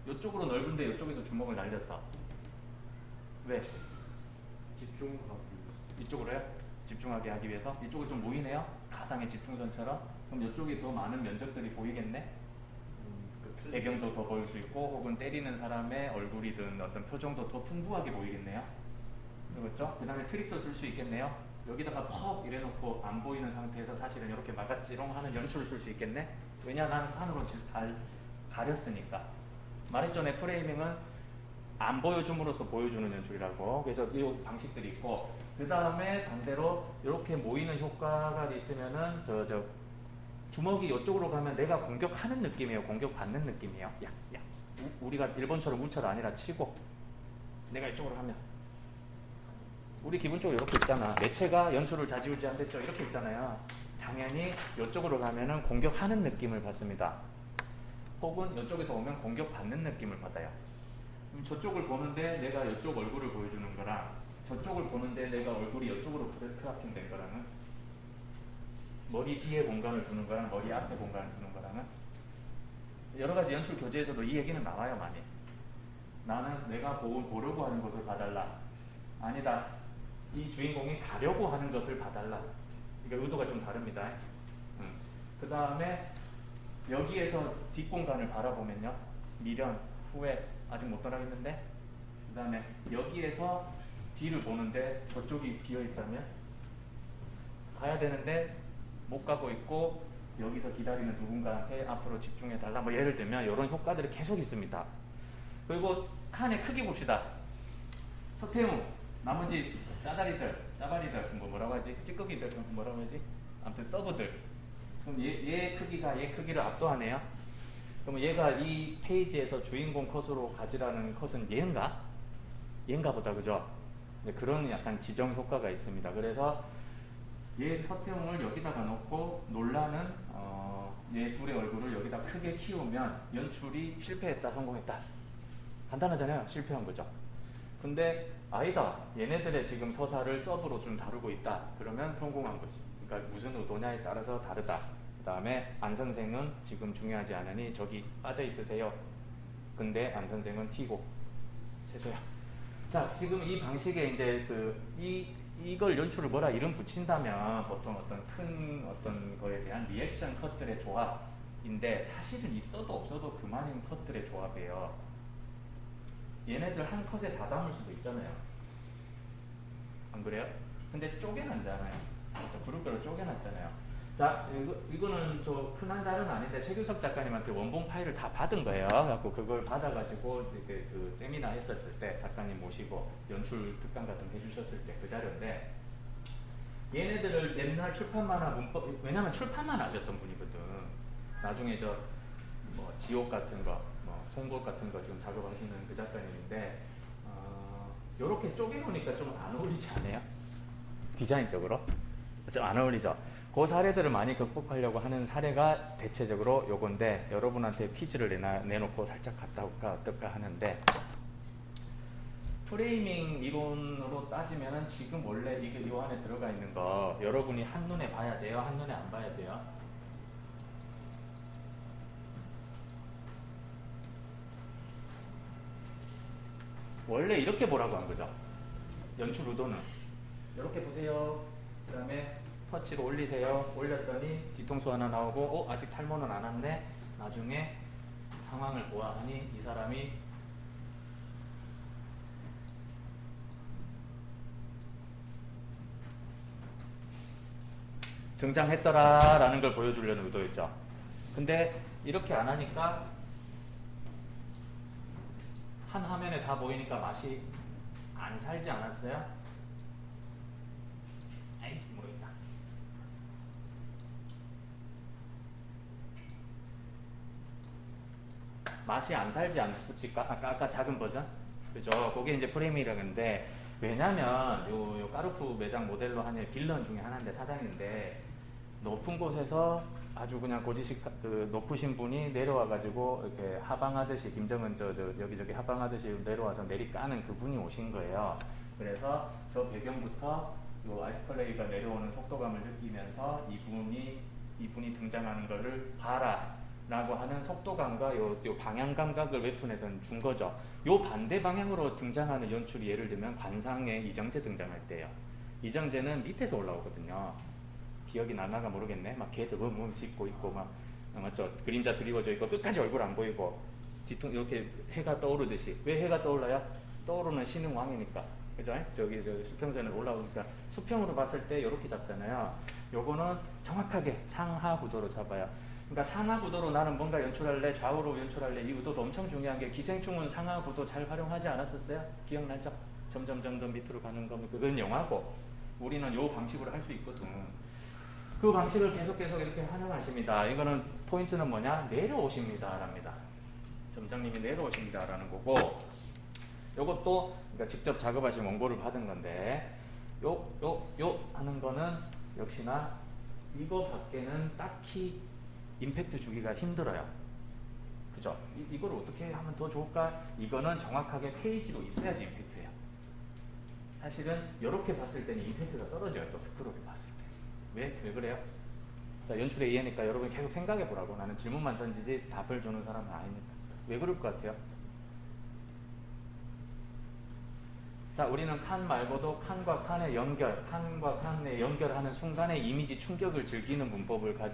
이쪽으로 넓은데 이쪽에서 주먹을 날렸어. 왜? 이쪽으로요? 집중하게 하기 위해서? 이쪽은 좀 모이네요? 가상의 집중선처럼? 그럼 이쪽이 더 많은 면적들이 보이겠네? 배경도 더 보일 수 있고, 혹은 때리는 사람의 얼굴이든 어떤 표정도 더 풍부하게 보이겠네요? 그렇죠? 그 다음에 트릭도 쓸 수 있겠네요? 여기다가 퍽 이래놓고 안 보이는 상태에서 사실은 이렇게 막았지롱 하는 연출을 쓸 수 있겠네? 왜냐? 나는 칸으로 가렸으니까. 말했죠? 내 프레이밍은 안 보여줌으로써 보여주는 연출이라고. 그래서 이 방식들이 있고, 그 다음에 반대로 이렇게 모이는 효과가 있으면은 주먹이 이쪽으로 가면 내가 공격하는 느낌이에요? 공격받는 느낌이에요? 우리가 일본처럼 우차가 아니라 치고 내가 이쪽으로 하면 우리 기본적으로 이렇게 있잖아. 매체가 연출을 좌지우지한댔죠. 이렇게 있잖아요. 당연히 이쪽으로 가면은 공격하는 느낌을 받습니다. 혹은 이쪽에서 오면 공격받는 느낌을 받아요. 그럼 저쪽을 보는데 내가 이쪽 얼굴을 보여주는 거랑 저쪽을 보는데 내가 얼굴이 이쪽으로 크라핑 된 거랑은, 머리 뒤에 공간을 두는 거랑 머리 앞에 공간을 두는 거랑은, 여러 가지 연출 교재에서도 이 얘기는 나와요, 많이. 나는 내가 보려고 하는 것을 봐달라. 아니다. 이 주인공이 가려고 하는 것을 봐달라. 그러니까 의도가 좀 다릅니다. 그 다음에 여기에서 뒷공간을 바라보면요. 미련, 후회, 아직 못 따라겠는데? 그 다음에 여기에서 뒤를 보는데 저쪽이 비어있다면? 가야 되는데 못 가고 있고 여기서 기다리는 누군가한테 앞으로 집중해달라. 뭐 예를 들면 이런 효과들이 계속 있습니다. 그리고 칸의 크기 봅시다. 서태웅, 나머지 짜바리들, 뭐라고 하지? 찌꺼기들, 뭐라고 하지? 아무튼 서브들. 그럼 얘 크기가 얘 크기를 압도하네요. 그러면 얘가 이 페이지에서 주인공 컷으로 가지라는 컷은 얘인가 보다, 그죠? 그런 약간 지정 효과가 있습니다. 그래서 얘 서태웅을 여기다가 놓고 놀라는 얘 둘의 얼굴을 여기다 크게 키우면 연출이 실패했다, 성공했다. 간단하잖아요. 실패한 거죠. 근데 아니다. 얘네들의 지금 서사를 서브로 좀 다루고 있다. 그러면 성공한 거지. 그러니까 무슨 의도냐에 따라서 다르다. 그 다음에 안 선생은 지금 중요하지 않으니 저기 빠져 있으세요. 근데 안 선생은 튀고 최소야. 자, 지금 이 방식에 이제 이걸 연출을 뭐라 이름 붙인다면 보통 어떤 거에 대한 리액션 컷들의 조합인데, 사실은 있어도 없어도 그만인 컷들의 조합이에요. 얘네들 한 컷에 다 담을 수도 있잖아요. 안 그래요? 근데 쪼개놨잖아요. 그룹별로 쪼개놨잖아요. 자, 이거는 저 흔한 자료는 아닌데 최규석 작가님한테 원본 파일을 다 받은 거예요. 그래갖고 그걸 받아가지고 이렇게 그 세미나 했었을 때 작가님 모시고 연출 특강 같은 거 해주셨을 때 그 자료인데, 얘네들을 옛날 출판 만화 문법, 왜냐면 출판 만화 하셨던 분이거든. 나중에 지옥 같은 거, 송곳 같은 거 지금 작업하시는 그 작가님인데, 이렇게 쪼개놓으니까 좀 안 어울리지 않아요? 디자인적으로? 좀 안 어울리죠? 그 사례들을 많이 극복하려고 하는 사례가 대체적으로 요건데, 여러분한테 퀴즈를 내놓고 살짝 갔다 올까 어떨까 하는데, 프레이밍 이론으로 따지면은 지금 원래 이게 요 안에 들어가 있는 거 여러분이 한눈에 봐야 돼요? 한눈에 안 봐야 돼요? 원래 이렇게 보라고 한 거죠. 연출 의도는 이렇게 보세요. 그 다음에 터치로 올리세요. 올렸더니 뒤통수 하나 나오고 아직 탈모는 안 왔네. 나중에 상황을 보아하니 이 사람이 등장했더라 라는 걸 보여주려는 의도였죠. 근데 이렇게 안 하니까 한 화면에 다 보이니까 맛이 안 살지 않았어요? 에이, 모르겠다. 맛이 안 살지 않습니까? 아까 작은 버전? 그죠? 그게 이제 프레임이라는데, 왜냐면 요 까르푸 매장 모델로 하는 빌런 중에 하나인데, 사장인데, 높은 곳에서 아주 그냥 고지식 높으신 분이 내려와가지고 이렇게 하방하듯이, 김정은 여기저기 하방하듯이 내려와서 내리 까는 그분이 오신 거예요. 그래서 저 배경부터 요 아이스컬레이가 내려오는 속도감을 느끼면서 이분이 등장하는 거를 봐라 라고 하는 속도감과 요 방향 감각을 웹툰에서는 준 거죠. 요 반대 방향으로 등장하는 연출이 예를 들면 관상에 이정재 등장할 때예요. 이정재는 밑에서 올라오거든요. 기억이 나나가 모르겠네. 막 걔들 짚고 있고 막 맞죠? 그림자 드리워져 있고 끝까지 얼굴 안 보이고 뒤통 이렇게 해가 떠오르듯이. 왜 해가 떠올라요? 떠오르는 신흥 왕이니까. 그죠? 저기 수평선을 올라오니까 수평으로 봤을 때 이렇게 잡잖아요. 요거는 정확하게 상하 구도로 잡아요. 그러니까 상하 구도로 나는 뭔가 연출할래, 좌우로 연출할래. 이 의도도 엄청 중요한 게, 기생충은 상하 구도 잘 활용하지 않았었어요? 기억나죠? 점점 밑으로 가는 거면 그건 영화고, 우리는 요 방식으로 할 수 있거든. 그 방식을 계속 이렇게 활용하십니다. 이거는 포인트는 뭐냐? 내려오십니다 랍니다. 점장님이 내려오십니다 라는 거고, 요것도 그러니까 직접 작업하신 원고를 받은 건데, 요 하는 거는 역시나 이거 밖에는 딱히 임팩트 주기가 힘들어요. 그죠? 이걸 어떻게 하면 더 좋을까? 이거는 정확하게 페이지로 있어야지 임팩트예요. 사실은 이렇게 봤을 때는 임팩트가 떨어져요. 또 스크롤을 봤을 때. 왜 그래요? 자, 연출의 이해니까 여러분이 계속 생각해 보라고. 나는 질문만 던지지 답을 주는 사람은 아니니까. 왜 그럴 것 같아요? 자, 우리는 칸 말고도 칸과 칸의 연결하는 순간에 이미지 충격을 즐기는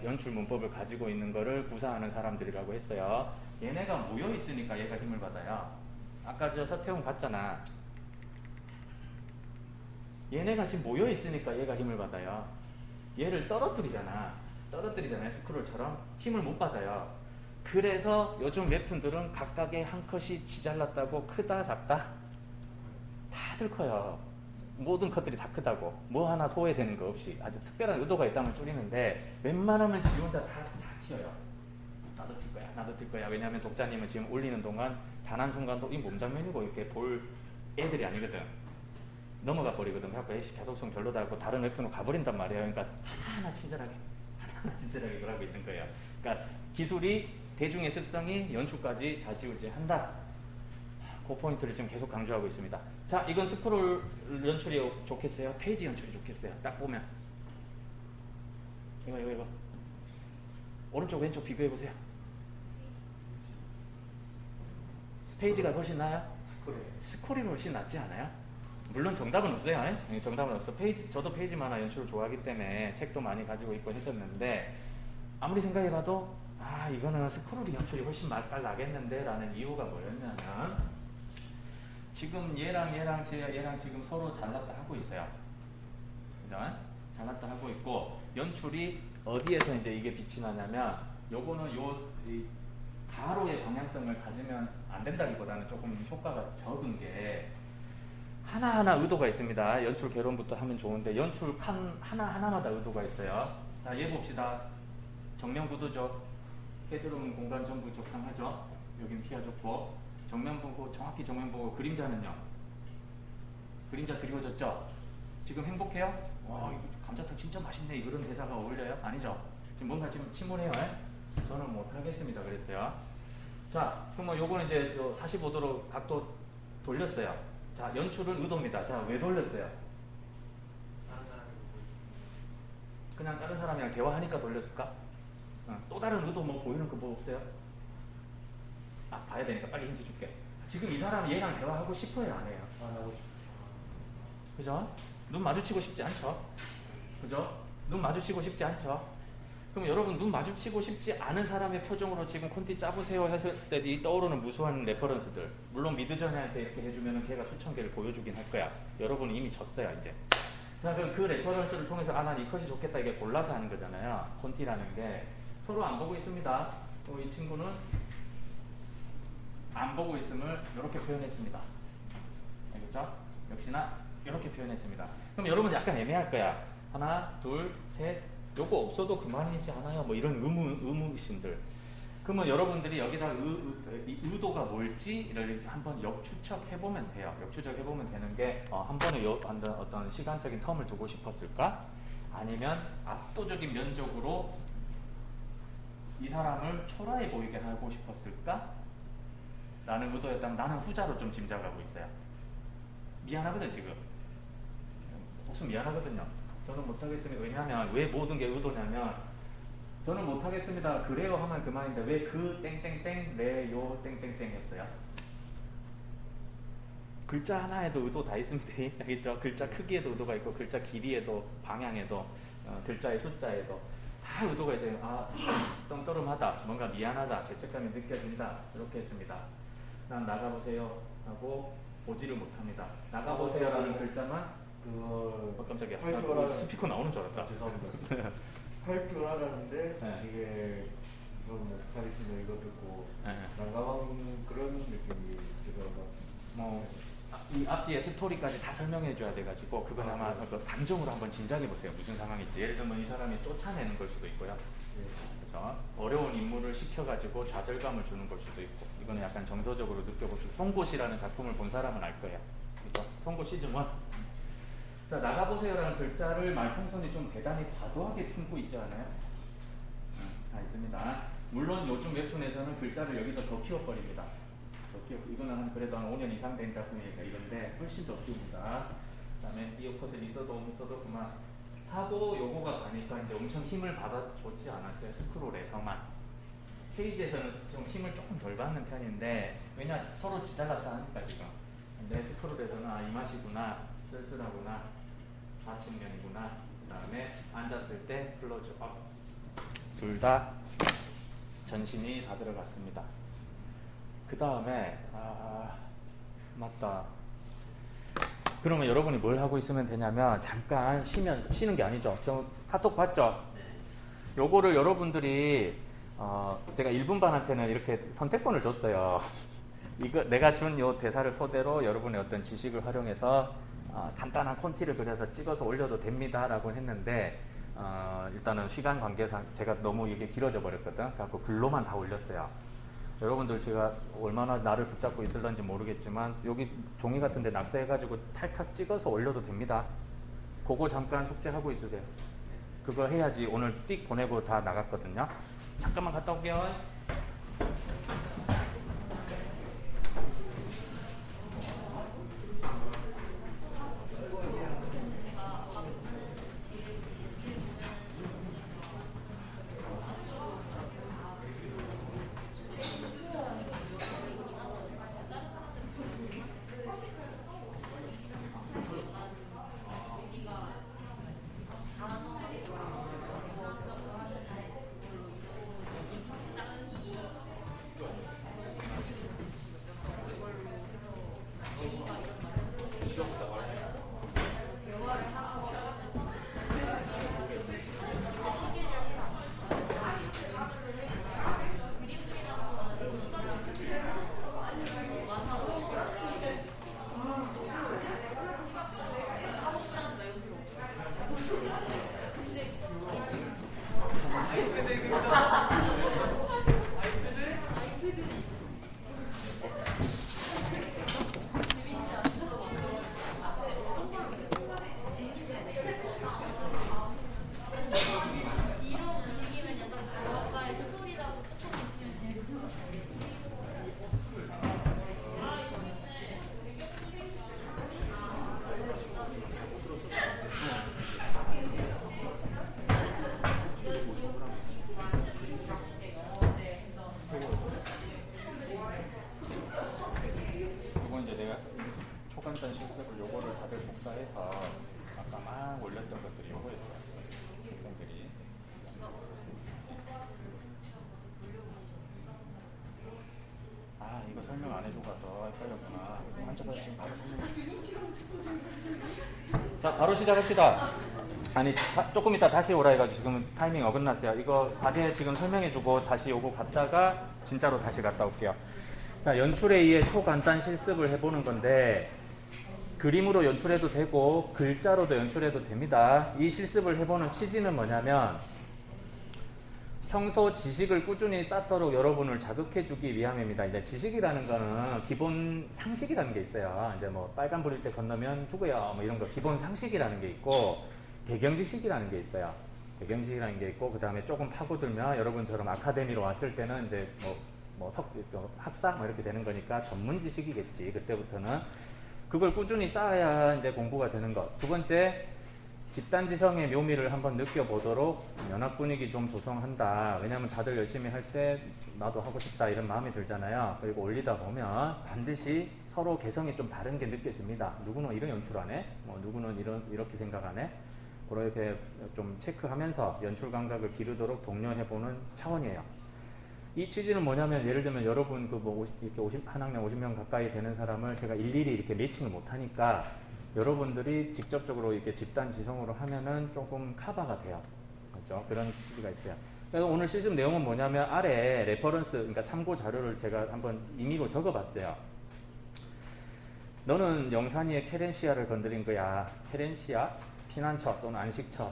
연출 문법을 가지고 있는 거를 구사하는 사람들이라고 했어요. 얘네가 모여 있으니까 얘가 힘을 받아요. 아까 저 서태웅 봤잖아. 얘네가 지금 모여 있으니까 얘가 힘을 받아요. 얘를 떨어뜨리잖아요. 스크롤처럼 힘을 못 받아요. 그래서 요즘 웹툰들은 각각의 한 컷이 지잘났다고 크다 작다 다들 커요. 모든 컷들이 다 크다고. 뭐 하나 소외되는 거 없이 아주 특별한 의도가 있다면 줄이는데, 웬만하면 지 혼자 다 튀어요. 나도 튈 거야. 왜냐하면 독자님은 지금 올리는 동안 단 한순간도 이 몸장면이고 이렇게 볼 애들이 아니거든. 넘어가 버리거든. 그래서 계속성 별로다 하고 다른 웹툰으로 가버린단 말이에요. 그러니까 하나하나 친절하게 그러고 있는 거예요. 그러니까 기술이, 대중의 습성이 연출까지 좌지우지한다. 그 포인트를 지금 계속 강조하고 있습니다. 자, 이건 스크롤 연출이 좋겠어요? 페이지 연출이 좋겠어요? 딱 보면 이거 오른쪽 왼쪽 비교해보세요. 페이지가 훨씬 나아요? 스크롤이 훨씬 낫지 않아요? 물론 정답은 없어요. 정답은 없어. 저도 페이지 만화 연출을 좋아하기 때문에 책도 많이 가지고 있고 했었는데, 아무리 생각해봐도 이거는 스크롤이 연출이 훨씬 맛깔 나겠는데 라는 이유가 뭐였냐면, 지금 얘랑 지금 서로 잘났다 하고 있어요. 그죠? 잘났다 하고 있고, 연출이 어디에서 이제 이게 빛이 나냐면, 요거는 이 가로의 방향성을 가지면 안 된다기보다는 조금 효과가 적은 게, 하나하나 의도가 있습니다. 연출 개론부터 하면 좋은데, 연출 칸 하나마다 의도가 있어요. 자, 얘 봅시다. 정면 구도죠. 헤드룸 공간 전부 적당하죠. 여긴 피하 좋고, 정면 보고, 정확히 정면 보고, 그림자는요. 그림자 드리워졌죠? 지금 행복해요? 와, 이거 감자탕 진짜 맛있네. 이런 대사가 어울려요? 아니죠? 지금 뭔가 지금 침울해요? 저는 못하겠습니다. 그랬어요. 자, 그러면 요거는 이제 45도로 각도 돌렸어요. 자, 연출은 의도입니다. 자, 왜 돌렸어요? 다른 사람이 보고 있어요. 그냥 다른 사람이랑 대화하니까 돌렸을까? 또 다른 의도 뭐 보이는 거 뭐 없어요? 아, 봐야 되니까 빨리 힌트 줄게. 지금 이 사람 얘랑 대화하고 싶어요? 안 해요? 안 하고 싶어. 그죠? 눈 마주치고 싶지 않죠? 그죠? 눈 마주치고 싶지 않죠? 그럼 여러분 눈 마주치고 싶지 않은 사람의 표정으로 지금 콘티 짜보세요 했을 때 이 떠오르는 무수한 레퍼런스들, 물론 미드전한테 이렇게 해주면 걔가 수천 개를 보여주긴 할 거야. 여러분은 이미 졌어요 이제. 자, 그럼 그 레퍼런스를 통해서 난 이 컷이 좋겠다 이게 골라서 하는 거잖아요. 콘티라는 게 서로 안 보고 있습니다. 이 친구는 안 보고 있음을 이렇게 표현했습니다. 알겠죠? 역시나 이렇게 표현했습니다. 그럼 여러분 약간 애매할 거야. 하나, 둘, 셋. 요거 없어도 그만이지 않아요? 뭐 이런 의무심들. 그러면 여러분들이 여기다 의도가 뭘지를 한번 역추적해보면 돼요. 역추적해보면 되는 게 한 번에 어떤 시간적인 텀을 두고 싶었을까? 아니면 압도적인 면적으로 이 사람을 초라해 보이게 하고 싶었을까? 라는 의도였다면 나는 후자로 좀 짐작하고 있어요. 미안하거든 지금. 혹시 미안하거든요. 저는 못하겠습니다. 왜냐하면 왜 모든 게 의도냐면 저는 못하겠습니다. 그래요 하면 그만인데 왜 그 땡땡땡 네요 땡땡땡 했어요? 글자 하나에도 의도 다 있습니다. 알겠죠? 글자 크기에도 의도가 있고 글자 길이에도 방향에도 글자의 숫자에도 다 의도가 있어요. 아, 떵떠름하다, 뭔가 미안하다, 죄책감이 느껴진다 이렇게 했습니다. 난 나가보세요 하고 보지를 못합니다. 나가보세요라는 글자만 그걸 깜짝이야. 할 나 줄 알았는데. 스피커 나오는 줄 알았다. 죄송합니다. 할 줄 알았는데 네. 이게 좀 못하겠으면 이거 듣고 네. 난감한 그런 느낌이 들어서 이 앞뒤에 스토리까지 다 설명해 줘야 돼가지고 그건 아마 그 감정으로 한번 짐작해 보세요. 무슨 상황일지. 예를 들면 이 사람이 쫓아내는 걸 수도 있고요. 그렇죠? 어려운 임무를 시켜가지고 좌절감을 주는 걸 수도 있고, 이거는 약간 정서적으로 느껴볼 수 있고, 송곳이라는 작품을 본 사람은 알 거예요. 그렇죠? 송곳 시즌 1. 자, 나가보세요라는 글자를 말풍선이 좀 대단히 과도하게 품고 있지 않아요? 다 있습니다. 물론 요즘 웹툰에서는 글자를 여기서 더 키워버립니다. 더 키워, 이거는 그래도 한 5년 이상 된 작품이니까 이건데 훨씬 더 키웁니다. 그 다음에 이 컷을 있어도 그만 하고 요거가 가니까 이제 엄청 힘을 받아줬지 않았어요. 스크롤에서만. 페이지에서는 좀 힘을 조금 덜 받는 편인데 왜냐 서로 지잘났다 하니까 지금. 근데 스크롤에서는 아, 이 맛이구나, 쓸쓸하구나, 좌측면이구나. 그 다음에 앉았을 때 클로즈업. 둘 다 전신이 다 들어갔습니다. 그 다음에 맞다. 그러면 여러분이 뭘 하고 있으면 되냐면 잠깐 쉬는 게 아니죠. 저 카톡 봤죠? 요거를 여러분들이 제가 1분반한테는 이렇게 선택권을 줬어요. 이거 내가 준 요 대사를 토대로 여러분의 어떤 지식을 활용해서 간단한 콘티를 그려서 찍어서 올려도 됩니다 라고 했는데 일단은 시간 관계상 제가 너무 이게 길어져 버렸거든. 그래서 글로만 다 올렸어요. 여러분들 제가 얼마나 나를 붙잡고 있을런지 모르겠지만 여기 종이 같은 데 낙서해가지고 찰칵 찍어서 올려도 됩니다. 그거 잠깐 숙제하고 있으세요. 그거 해야지 오늘 띡 보내고 다 나갔거든요. 잠깐만 갔다 올게요. 가졌구나. 앉아봐 지금 바로 자, 바로 시작합시다. 아니, 조금 이따 다시 오라 해가지고 지금 타이밍 어긋났어요. 이거 과제 지금 설명해주고 다시 요거 갔다가 진짜로 다시 갔다 올게요. 자, 연출에 의해 초간단 실습을 해보는 건데 그림으로 연출해도 되고 글자로도 연출해도 됩니다. 이 실습을 해보는 취지는 뭐냐면 평소 지식을 꾸준히 쌓도록 여러분을 자극해주기 위함입니다. 이제 지식이라는 거는 기본 상식이라는 게 있어요. 이제 뭐 빨간불일 때 건너면 죽어요. 뭐 이런 거 기본 상식이라는 게 있고 배경지식이라는 게 있어요. 배경지식이라는 게 있고 그 다음에 조금 파고들면 여러분처럼 아카데미로 왔을 때는 이제 학사 뭐 이렇게 되는 거니까 전문 지식이겠지. 그때부터는 그걸 꾸준히 쌓아야 이제 공부가 되는 것. 두 번째, 집단지성의 묘미를 한번 느껴보도록 연합 분위기 좀 조성한다. 왜냐하면 다들 열심히 할 때 나도 하고 싶다 이런 마음이 들잖아요. 그리고 올리다 보면 반드시 서로 개성이 좀 다른 게 느껴집니다. 누구는 이런 연출하네, 뭐 누구는 이렇게 생각하네. 그렇게 좀 체크하면서 연출 감각을 기르도록 독려해보는 차원이에요. 이 취지는 뭐냐면 예를 들면 여러분 이렇게 한 학년 50명 가까이 되는 사람을 제가 일일이 이렇게 매칭을 못하니까 여러분들이 직접적으로 이렇게 집단 지성으로 하면은 조금 커버가 돼요. 그렇죠? 그런 취지가 있어요. 그래서 오늘 실습 내용은 뭐냐면 아래 레퍼런스, 그러니까 참고 자료를 제가 한번 임의로 적어봤어요. 너는 영산이의 케렌시아를 건드린 거야. 케렌시아, 피난처 또는 안식처,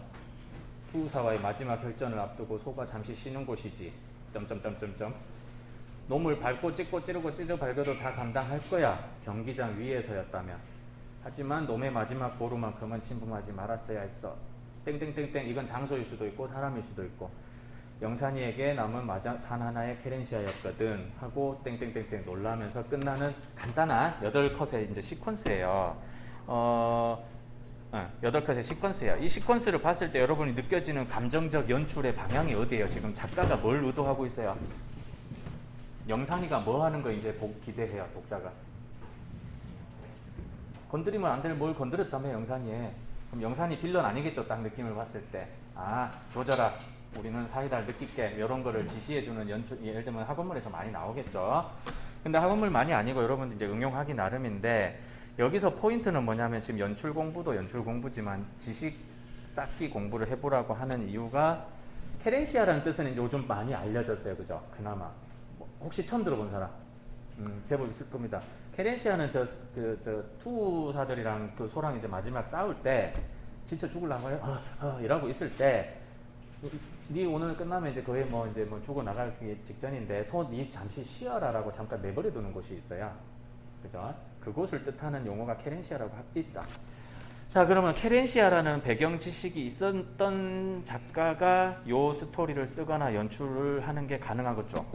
투우사와의 마지막 혈전을 앞두고 소가 잠시 쉬는 곳이지. 놈을 밟고 찍고 찌르고 찢어 발겨도 다 감당할 거야. 경기장 위에서였다면. 하지만 놈의 마지막 보루만큼은 침범하지 말았어야 했어. 땡땡땡땡. 이건 장소일 수도 있고 사람일 수도 있고. 영산이에게 남은 단 하나의 케렌시아였거든 하고 땡땡땡땡 놀라면서 끝나는 간단한 8컷의 이제 시퀀스예요. 8컷의 시퀀스예요. 이 시퀀스를 봤을 때 여러분이 느껴지는 감정적 연출의 방향이 어디예요? 지금 작가가 뭘 의도하고 있어요? 영상이가 뭐 하는 거 이제 기대해요, 독자가. 건드리면 안 될 뭘 건드렸다며, 영산이에. 그럼 영산이 빌런 아니겠죠, 딱 느낌을 봤을 때. 아, 조져라. 우리는 사이다를 느끼게. 이런 거를 지시해주는 연출, 예를 들면 학원물에서 많이 나오겠죠. 근데 학원물 많이 아니고 여러분들 이제 응용하기 나름인데, 여기서 포인트는 뭐냐면 지금 연출 공부도 연출 공부지만 지식 쌓기 공부를 해보라고 하는 이유가 케렌시아라는 뜻은 요즘 많이 알려졌어요. 그죠? 그나마. 혹시 처음 들어본 사람? 제법 있을 겁니다. 케렌시아는 투사들이랑 그 소랑 이제 마지막 싸울 때 진짜 죽으려고 해요. 이러고 있을 때 니 오늘 끝나면 이제 거의 뭐 죽어 나가기 직전인데 니 잠시 쉬어라라고 잠깐 내버려 두는 곳이 있어요. 그죠? 그곳을 뜻하는 용어가 케렌시아라고 합디다. 자, 그러면 케렌시아라는 배경 지식이 있었던 작가가 요 스토리를 쓰거나 연출을 하는 게 가능하겠죠?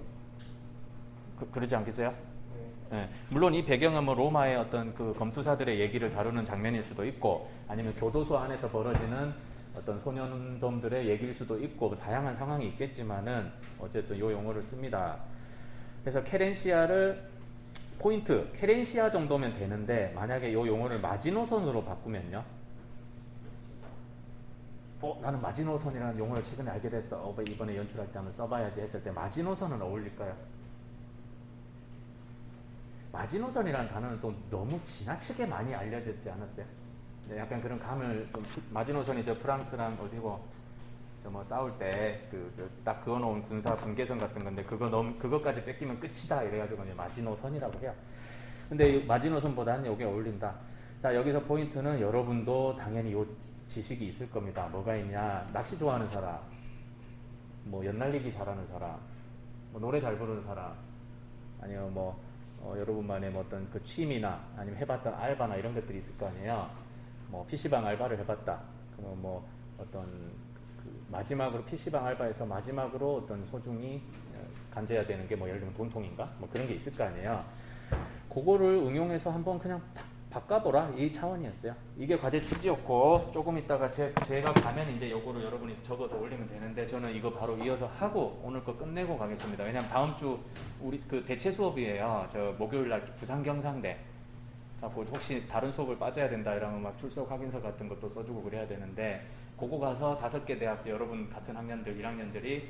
그러지 않겠어요? 네. 물론 이 배경은 뭐 로마의 어떤 그 검투사들의 얘기를 다루는 장면일 수도 있고 아니면 교도소 안에서 벌어지는 어떤 소년범들의 얘기일 수도 있고 다양한 상황이 있겠지만은 어쨌든 요 용어를 씁니다. 그래서 케렌시아를 포인트, 케렌시아 정도면 되는데 만약에 요 용어를 마지노선으로 바꾸면요. 나는 마지노선이라는 용어를 최근에 알게 됐어. 이번에 연출할 때 한번 써봐야지 했을 때 마지노선은 어울릴까요? 마지노선이라는 단어는 또 너무 지나치게 많이 알려졌지 않았어요? 네, 약간 그런 감을 좀, 마지노선이 저 프랑스랑 어디고 저 뭐 싸울 때 딱 그어놓은 군사 분계선 같은 건데 그거까지 뺏기면 끝이다 이래가지고 이제 마지노선이라고 해요. 근데 마지노선보다는 이게 어울린다. 자, 여기서 포인트는 여러분도 당연히 요 지식이 있을 겁니다. 뭐가 있냐? 낚시 좋아하는 사람, 뭐 연날리기 잘하는 사람, 뭐 노래 잘 부르는 사람, 아니면 여러분만의 어떤 그 취미나 아니면 해봤던 알바나 이런 것들이 있을 거 아니에요. 뭐 PC방 알바를 해봤다. 그러면 뭐 어떤 마지막으로 PC방 알바에서 마지막으로 어떤 소중히 간제해야 되는 게 뭐 예를 들면 돈통인가? 뭐 그런 게 있을 거 아니에요. 그거를 응용해서 한번 그냥 바꿔보라 이 차원이었어요. 이게 과제 취지였고 조금 있다가 제가 가면 이제 요거를 여러분이 적어서 올리면 되는데 저는 이거 바로 이어서 하고 오늘 거 끝내고 가겠습니다. 왜냐면 다음 주 우리 그 대체 수업이에요. 저 목요일날 부산경상대. 혹시 다른 수업을 빠져야 된다 이러면 막 출석 확인서 같은 것도 써주고 그래야 되는데 그거 가서 5개 대학교 여러분 같은 학년들 1학년들이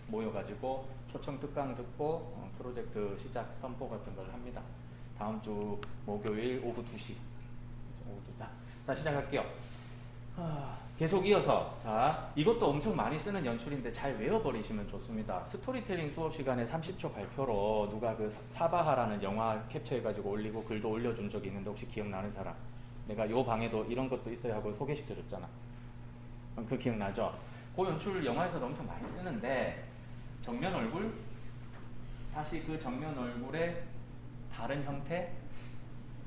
모여가지고 초청 특강 듣고 프로젝트 시작 선포 같은 걸 합니다. 다음 주 목요일 오후 2시. 자, 시작할게요. 계속 이어서, 자, 이것도 엄청 많이 쓰는 연출인데 잘 외워버리시면 좋습니다. 스토리텔링 수업 시간에 30초 발표로 누가 그 사바하라는 영화 캡처해가지고 올리고 글도 올려준 적이 있는데 혹시 기억나는 사람? 내가 요 방에도 이런 것도 있어야 하고 소개시켜줬잖아. 그 기억나죠? 그 연출 영화에서도 엄청 많이 쓰는데 정면 얼굴, 다시 그 정면 얼굴의 다른 형태,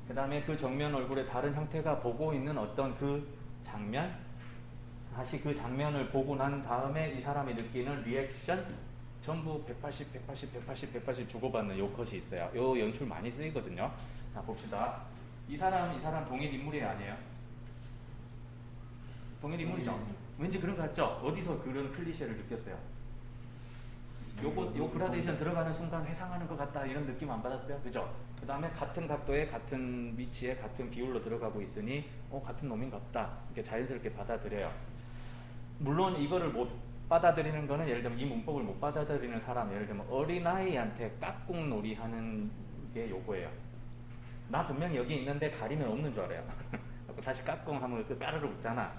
그 다음에 그 정면 얼굴의 다른 형태가 보고 있는 어떤 그 장면, 다시 그 장면을 보고 난 다음에 이 사람이 느끼는 리액션, 전부 180, 180, 180, 180 주고받는 요 컷이 있어요. 요 연출 많이 쓰이거든요. 자, 봅시다. 이 사람 동일 인물이 아니에요? 동일 인물이죠? 왠지 그런 거 같죠? 어디서 그런 클리셰를 느꼈어요? 요 그라데이션 들어가는 순간 회상하는 것 같다 이런 느낌 안 받았어요? 그죠? 그 다음에 같은 각도에 같은 위치에 같은 비율로 들어가고 있으니 같은 놈인 같다 이렇게 자연스럽게 받아들여요. 물론 이거를 못 받아들이는 거는 예를 들면 이 문법을 못 받아들이는 사람, 예를 들면 어린아이한테 깍꿍놀이 하는 게 요거예요. 나 분명히 여기 있는데 가리면 없는 줄 알아요. 다시 깍꿍 하면 그 까르르 웃잖아.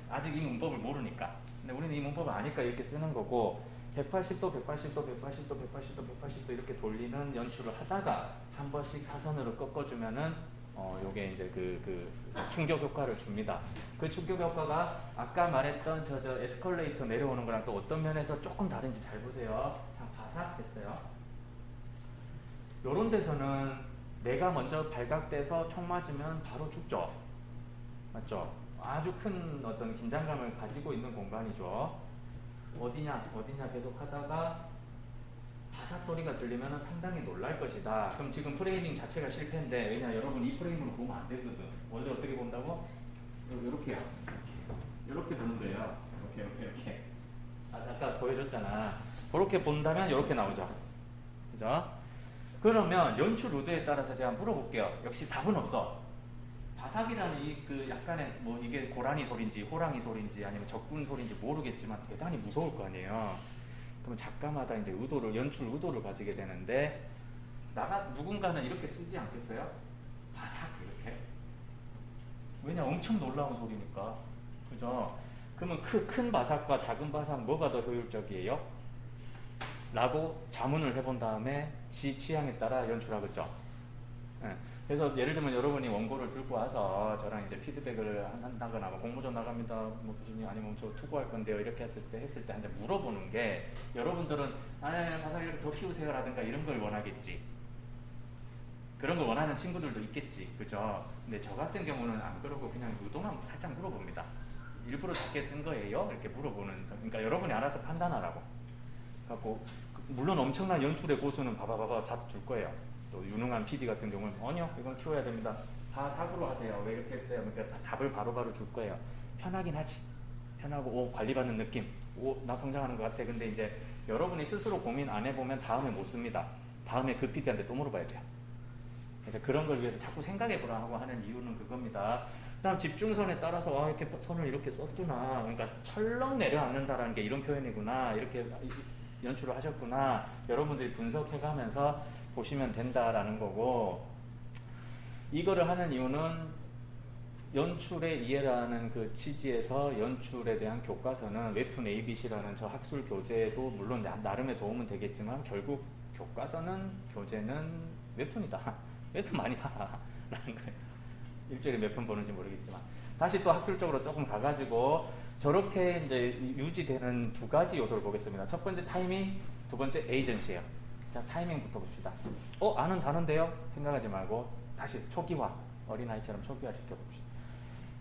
아직 이 문법을 모르니까. 근데 우리는 이 문법을 아니까 이렇게 쓰는 거고 180도, 180도, 180도, 180도, 180도 이렇게 돌리는 연출을 하다가 한 번씩 사선으로 꺾어주면은 요게 이제 그 충격 효과를 줍니다. 그 충격 효과가 아까 말했던 저 에스컬레이터 내려오는 거랑 또 어떤 면에서 조금 다른지 잘 보세요. 참 바삭했어요. 요런 데서는 내가 먼저 발각돼서 총 맞으면 바로 죽죠. 맞죠? 아주 큰 어떤 긴장감을 가지고 있는 공간이죠. 어디냐 계속 하다가 바삭 소리가 들리면 상당히 놀랄 것이다. 그럼 지금 프레이밍 자체가 실패인데 왜냐 여러분 이 프레임으로 보면 안 되거든. 원래 어떻게 본다고? 이렇게요. 이렇게 보는 거예요. 이렇게. 아까 보여줬잖아. 그렇게 본다면 이렇게 나오죠. 그죠? 그러면 연출 의도에 따라서 제가 물어볼게요. 역시 답은 없어. 바삭이라는 그 약간의 뭐 이게 고라니 소리인지 호랑이 소리인지 아니면 적군 소리인지 모르겠지만 대단히 무서울 거 아니에요. 그러면 작가마다 이제 연출 의도를 가지게 되는데 누군가는 이렇게 쓰지 않겠어요? 바삭 이렇게. 왜냐 엄청 놀라운 소리니까. 그죠? 그러면 큰 바삭과 작은 바삭 뭐가 더 효율적이에요? 라고 자문을 해본 다음에 지 취향에 따라 연출하겠죠. 네. 그래서 예를 들면 여러분이 원고를 들고 와서 저랑 이제 피드백을 한다거나 뭐 공모전 나갑니다 뭐 교수님 아니면 저 투고할 건데요 이렇게 했을 때 이제 물어보는 게 여러분들은 바삭이를 더 키우세요 라든가 이런 걸 원하겠지. 그런 걸 원하는 친구들도 있겠지. 그죠? 근데 저 같은 경우는 안 그러고 그냥 의도만 살짝 물어봅니다. 일부러 작게 쓴 거예요? 이렇게 물어보는. 그러니까 여러분이 알아서 판단하라고. 갖고 물론 엄청난 연출의 고수는 봐봐 잡 줄 거예요. 또 유능한 PD 같은 경우는 아니요 이건 키워야 됩니다. 바삭으로 하세요. 왜 이렇게 했어요? 그러니까 답을 바로바로 줄 거예요. 편하긴 하지. 편하고 관리받는 느낌. 나 성장하는 것 같아. 근데 이제 여러분이 스스로 고민 안 해보면 다음에 못 씁니다. 다음에 그 PD한테 또 물어봐야 돼요. 그래서 그런 걸 위해서 자꾸 생각해보라 하고 하는 이유는 그겁니다. 그다음 집중선에 따라서 이렇게 선을 이렇게 썼구나. 그러니까 철렁 내려앉는다라는 게 이런 표현이구나. 이렇게 연출을 하셨구나. 여러분들이 분석해가면서 보시면 된다라는 거고, 이거를 하는 이유는 연출의 이해라는 그 취지에서 연출에 대한 교과서는 웹툰 ABC라는 저 학술 교재도 물론 나름의 도움은 되겠지만 결국 교재는 웹툰이다. 웹툰 많이 봐라 라는 거예요. 일주일에 몇 편 보는지 모르겠지만 다시 또 학술적으로 조금 가가지고 저렇게 이제 유지되는 두 가지 요소를 보겠습니다. 첫 번째 타이밍, 두 번째 에이전시예요. 자, 타이밍부터 봅시다. 아는 단어인데요? 생각하지 말고 다시 초기화, 어린아이처럼 초기화 시켜봅시다.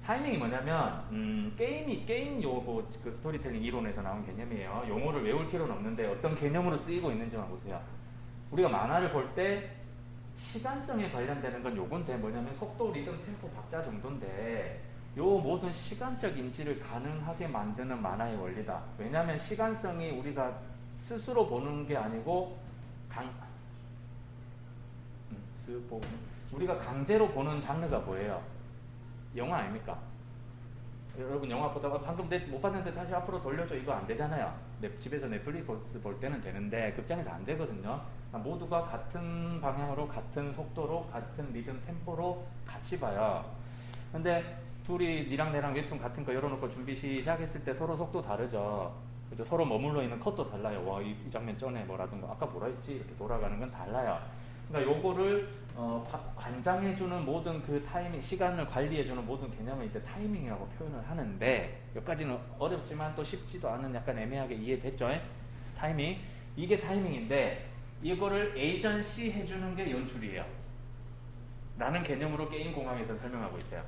타이밍이 뭐냐면 게임 요거 그 스토리텔링 이론에서 나온 개념이에요. 용어를 외울 필요는 없는데 어떤 개념으로 쓰이고 있는지만 보세요. 우리가 만화를 볼 때 시간성에 관련되는 건 요건데 뭐냐면 속도, 리듬, 템포, 박자 정도인데 요 모든 시간적 인지를 가능하게 만드는 만화의 원리다. 왜냐하면 시간성이 우리가 스스로 보는 게 아니고 우리가 강제로 보는 장르가 뭐예요? 영화 아닙니까? 여러분 영화 보다가 방금 못 봤는데 다시 앞으로 돌려줘 이거 안 되잖아요. 집에서 넷플릭스 볼 때는 되는데 극장에서 안 되거든요. 그러니까 모두가 같은 방향으로 같은 속도로 같은 리듬 템포로 같이 봐요. 근데 둘이 니랑 내랑 웹툰 같은 거 열어놓고 준비 시작했을 때 서로 속도 다르죠. 그죠? 서로 머물러 있는 컷도 달라요. 와, 이 장면 쩌네 뭐라든가 아까 뭐라 했지 이렇게 돌아가는 건 달라요. 그러니까 요거를 관장해주는 모든 그 타이밍, 시간을 관리해주는 모든 개념을 이제 타이밍이라고 표현을 하는데 여기까지는 어렵지만 또 쉽지도 않은 약간 애매하게 이해됐죠? 타이밍. 이게 타이밍인데 이거를 에이전시 해주는 게 연출이에요. 라는 개념으로 게임 공학에서 설명하고 있어요.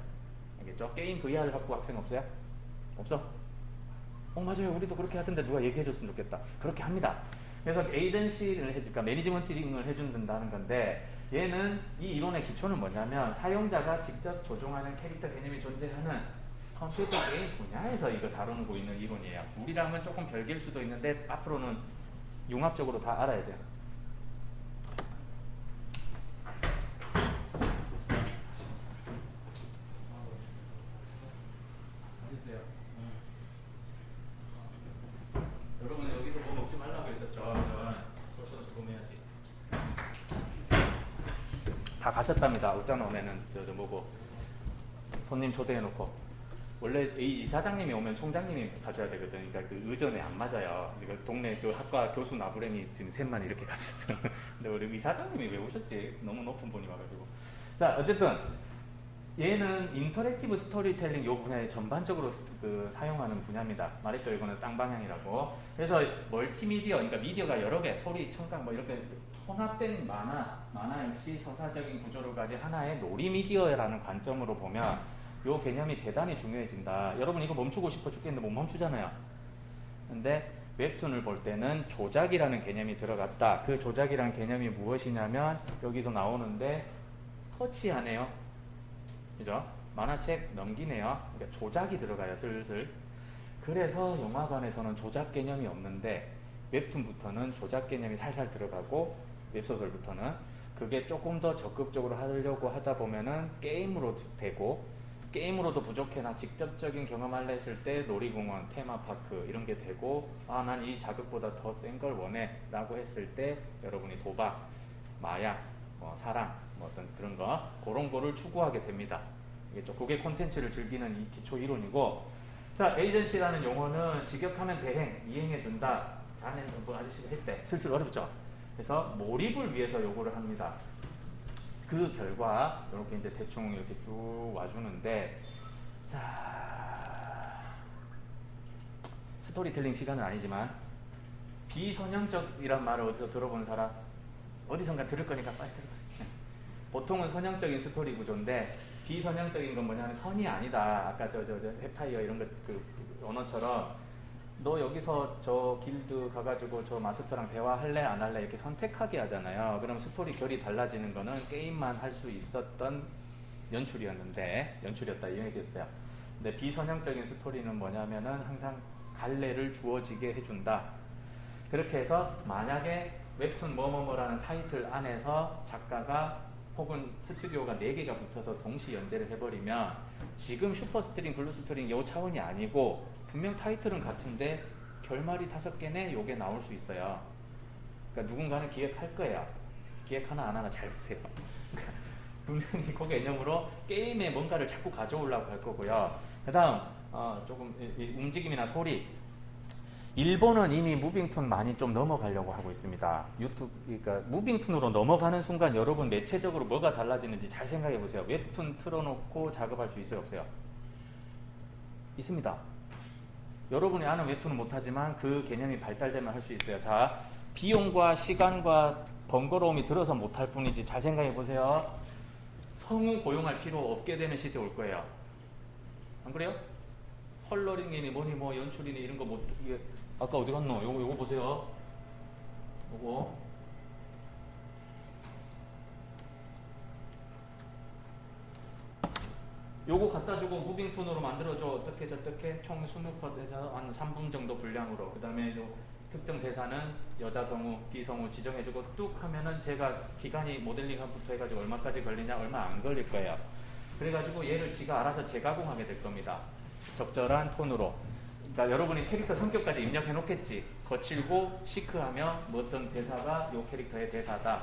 알겠죠? 게임 VR 갖고 학생 없어요? 없어? 맞아요. 우리도 그렇게 하던데 누가 얘기해줬으면 좋겠다. 그렇게 합니다. 그래서 에이전시를 해줄까 매니지먼팅을 해준다는 건데 얘는 이 이론의 기초는 뭐냐면 사용자가 직접 조종하는 캐릭터 개념이 존재하는 컴퓨터 게임 분야에서 이거 다루고 있는 이론이에요. 우리랑은 조금 별개일 수도 있는데 앞으로는 융합적으로 다 알아야 돼요. 여러분 여기서 뭐 먹지 말라고 했었죠. 벌써 구매해야지. 다 가셨답니다. 어쩌나 오면은 저 뭐고 손님 초대해놓고 원래 이 사장님이 오면 총장님이 가져야 되거든. 그러니까 그 의전에 안 맞아요. 그러니까 동네 그 학과 교수 나부랭이 지금 셋만 이렇게 갔었어요. 근데 우리 이 사장님이 왜 오셨지? 너무 높은 분이 와가지고. 자 어쨌든 얘는 인터랙티브 스토리텔링 요 분야에 전반적으로 사용하는 분야입니다. 말했죠, 이거는 쌍방향이라고. 그래서 멀티미디어, 그러니까 미디어가 여러 개, 소리, 청각 뭐 이렇게 혼합된 만화 역시 서사적인 구조를 가진 하나의 놀이미디어라는 관점으로 보면 요 개념이 대단히 중요해진다. 여러분 이거 멈추고 싶어 죽겠는데 못 멈추잖아요. 근데 웹툰을 볼 때는 조작이라는 개념이 들어갔다. 그 조작이라는 개념이 무엇이냐면 여기서 나오는데 터치하네요. 그죠? 만화책 넘기네요. 그러니까 조작이 들어가요, 슬슬. 그래서 영화관에서는 조작 개념이 없는데 웹툰부터는 조작 개념이 살살 들어가고 웹소설부터는 그게 조금 더 적극적으로 하려고 하다 보면은 게임으로 되고 게임으로도 부족해 나 직접적인 경험하려 했을 때 놀이공원, 테마파크 이런 게 되고 난 이 자극보다 더 센 걸 원해 라고 했을 때 여러분이 도박, 마약, 사랑 어떤 그런 거 그런 거를 추구하게 됩니다. 그게 콘텐츠를 즐기는 이 기초 이론이고 자 에이전시라는 용어는 직역하면 대행, 이행해준다. 자네는 뭐 아저씨가 했대. 슬슬 어렵죠? 그래서 몰입을 위해서 요거를 합니다. 그 결과 이렇게 이제 대충 이렇게 쭉 와주는데 자 스토리텔링 시간은 아니지만 비선형적이란 말을 어디서 들어본 사람? 어디선가 들을 거니까 빨리 들어보세요. 보통은 선형적인 스토리 구조인데 비선형적인 건 뭐냐면 선이 아니다. 아까 저 햅타이어 이런 것 그 언어처럼 너 여기서 저 길드 가가지고 저 마스터랑 대화할래 안 할래 이렇게 선택하게 하잖아요. 그럼 스토리 결이 달라지는 거는 게임만 할 수 있었던 연출이었다 이 얘기였어요. 근데 비선형적인 스토리는 뭐냐면은 항상 갈래를 주어지게 해준다. 그렇게 해서 만약에 웹툰 뭐뭐뭐라는 타이틀 안에서 작가가 혹은 스튜디오가 4개가 붙어서 동시 연재를 해버리면 지금 슈퍼스트링, 블루스트링 요 차원이 아니고 분명 타이틀은 같은데 결말이 5개네 요게 나올 수 있어요. 그러니까 누군가는 기획할 거예요. 기획 하나 안 하나 잘 보세요. 분명히 그 개념으로 게임에 뭔가를 자꾸 가져오려고 할 거고요. 그 다음 조금 움직임이나 소리 일본은 이미 무빙툰 많이 좀 넘어가려고 하고 있습니다. 그러니까 무빙툰으로 넘어가는 순간 여러분 매체적으로 뭐가 달라지는지 잘 생각해 보세요. 웹툰 틀어놓고 작업할 수 있어요, 없어요? 있습니다. 여러분이 아는 웹툰은 못하지만 그 개념이 발달되면 할 수 있어요. 자, 비용과 시간과 번거로움이 들어서 못할 뿐이지 잘 생각해 보세요. 성우 고용할 필요 없게 되는 시대 올 거예요. 안 그래요? 컬러링이니 뭐니 뭐 연출이니 이런 거 못 아까 어디 갔노? 요거 보세요. 요거 갖다 주고 무빙톤으로 만들어줘. 어떻게 저떻게 총 20컷에서 한 3분 정도 분량으로. 그 다음에 특정 대사는 여자 성우, 비성우 지정해주고 뚝 하면은 제가 기간이 모델링부터 해가지고 얼마까지 걸리냐 얼마 안 걸릴 거예요. 그래가지고 얘를 지가 알아서 재가공하게 될 겁니다. 적절한 톤으로. 그러니까 여러분이 캐릭터 성격까지 입력해 놓겠지. 거칠고 시크하며 뭐 어떤 대사가 요 캐릭터의 대사다.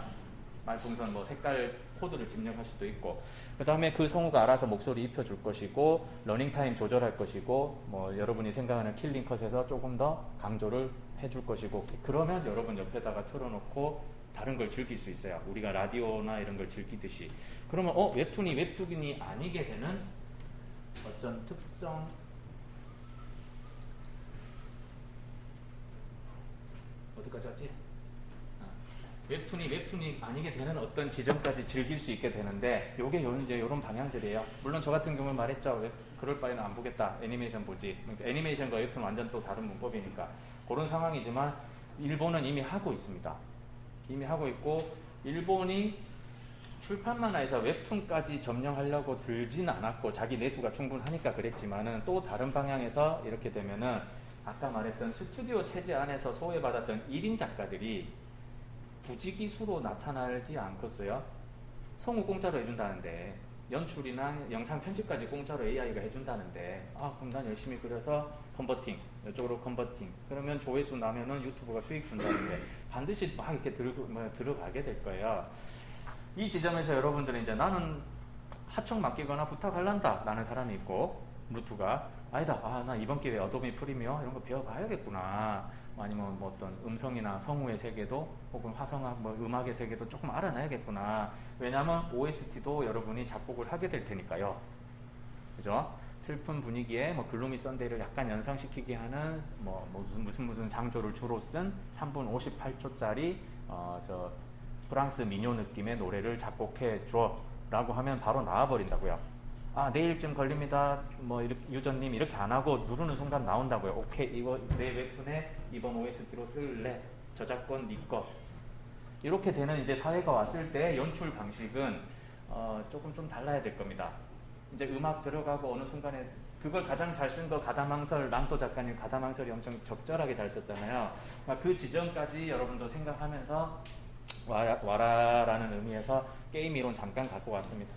말풍선 뭐 색깔 코드를 입력할 수도 있고, 그 다음에 그 성우가 알아서 목소리 입혀줄 것이고, 러닝타임 조절할 것이고, 뭐 여러분이 생각하는 킬링 컷에서 조금 더 강조를 해줄 것이고, 그러면 여러분 옆에다가 틀어놓고 다른 걸 즐길 수 있어요. 우리가 라디오나 이런 걸 즐기듯이. 그러면 웹툰이 아니게 되는 어떤 특성, 어디까지 왔지? 웹툰이 아니게 되는 어떤 지점까지 즐길 수 있게 되는데, 요게 이제 요런 방향들이에요. 물론 저 같은 경우는 말했죠. 그럴 바에는 안 보겠다. 애니메이션 보지. 그러니까 애니메이션과 웹툰 완전 또 다른 문법이니까. 그런 상황이지만, 일본은 이미 하고 있습니다. 이미 하고 있고, 일본이 출판 만화에서 웹툰까지 점령하려고 들지는 않았고, 자기 내수가 충분하니까 그랬지만은, 또 다른 방향에서 이렇게 되면은, 아까 말했던 스튜디오 체제 안에서 소외받았던 1인 작가들이 부지기수로 나타나지 않겠어요? 성우 공짜로 해준다는데, 연출이나 영상 편집까지 공짜로 AI가 해준다는데, 그럼 난 열심히 그려서 컨버팅, 이쪽으로 컨버팅. 그러면 조회수 나면은 유튜브가 수익 준다는데, 반드시 막 이렇게 들어가게 될 거예요. 이 지점에서 여러분들은 이제 나는 하청 맡기거나 부탁할란다 라는 사람이 있고, 루트가 아니다, 나 이번 기회에 어도비 프리미어 이런 거 배워봐야겠구나. 아니면 뭐 어떤 음성이나 성우의 세계도, 혹은 화성학 뭐 음악의 세계도 조금 알아놔야겠구나. 왜냐하면 OST도 여러분이 작곡을 하게 될 테니까요. 그죠? 슬픈 분위기에 뭐 글루미 썬데이를 약간 연상시키게 하는 무슨 장조를 주로 쓴 3분 58초짜리 저 프랑스 민요 느낌의 노래를 작곡해 줘 라고 하면 바로 나와버린다고요. 내일쯤 걸립니다. 뭐 유저님 이렇게 안 하고 누르는 순간 나온다고요. 오케이, 이거 내 웹툰에 이번 OST로 쓸래. 저작권 네 거. 이렇게 되는 이제 사회가 왔을 때 연출 방식은 조금 좀 달라야 될 겁니다. 이제 음악 들어가고 어느 순간에 그걸 가장 잘 쓴 거 가다망설, 랑토 작가님 가다망설이 엄청 적절하게 잘 썼잖아요. 그 지점까지 여러분도 생각하면서 와라라는 의미에서 게임 이론 잠깐 갖고 왔습니다.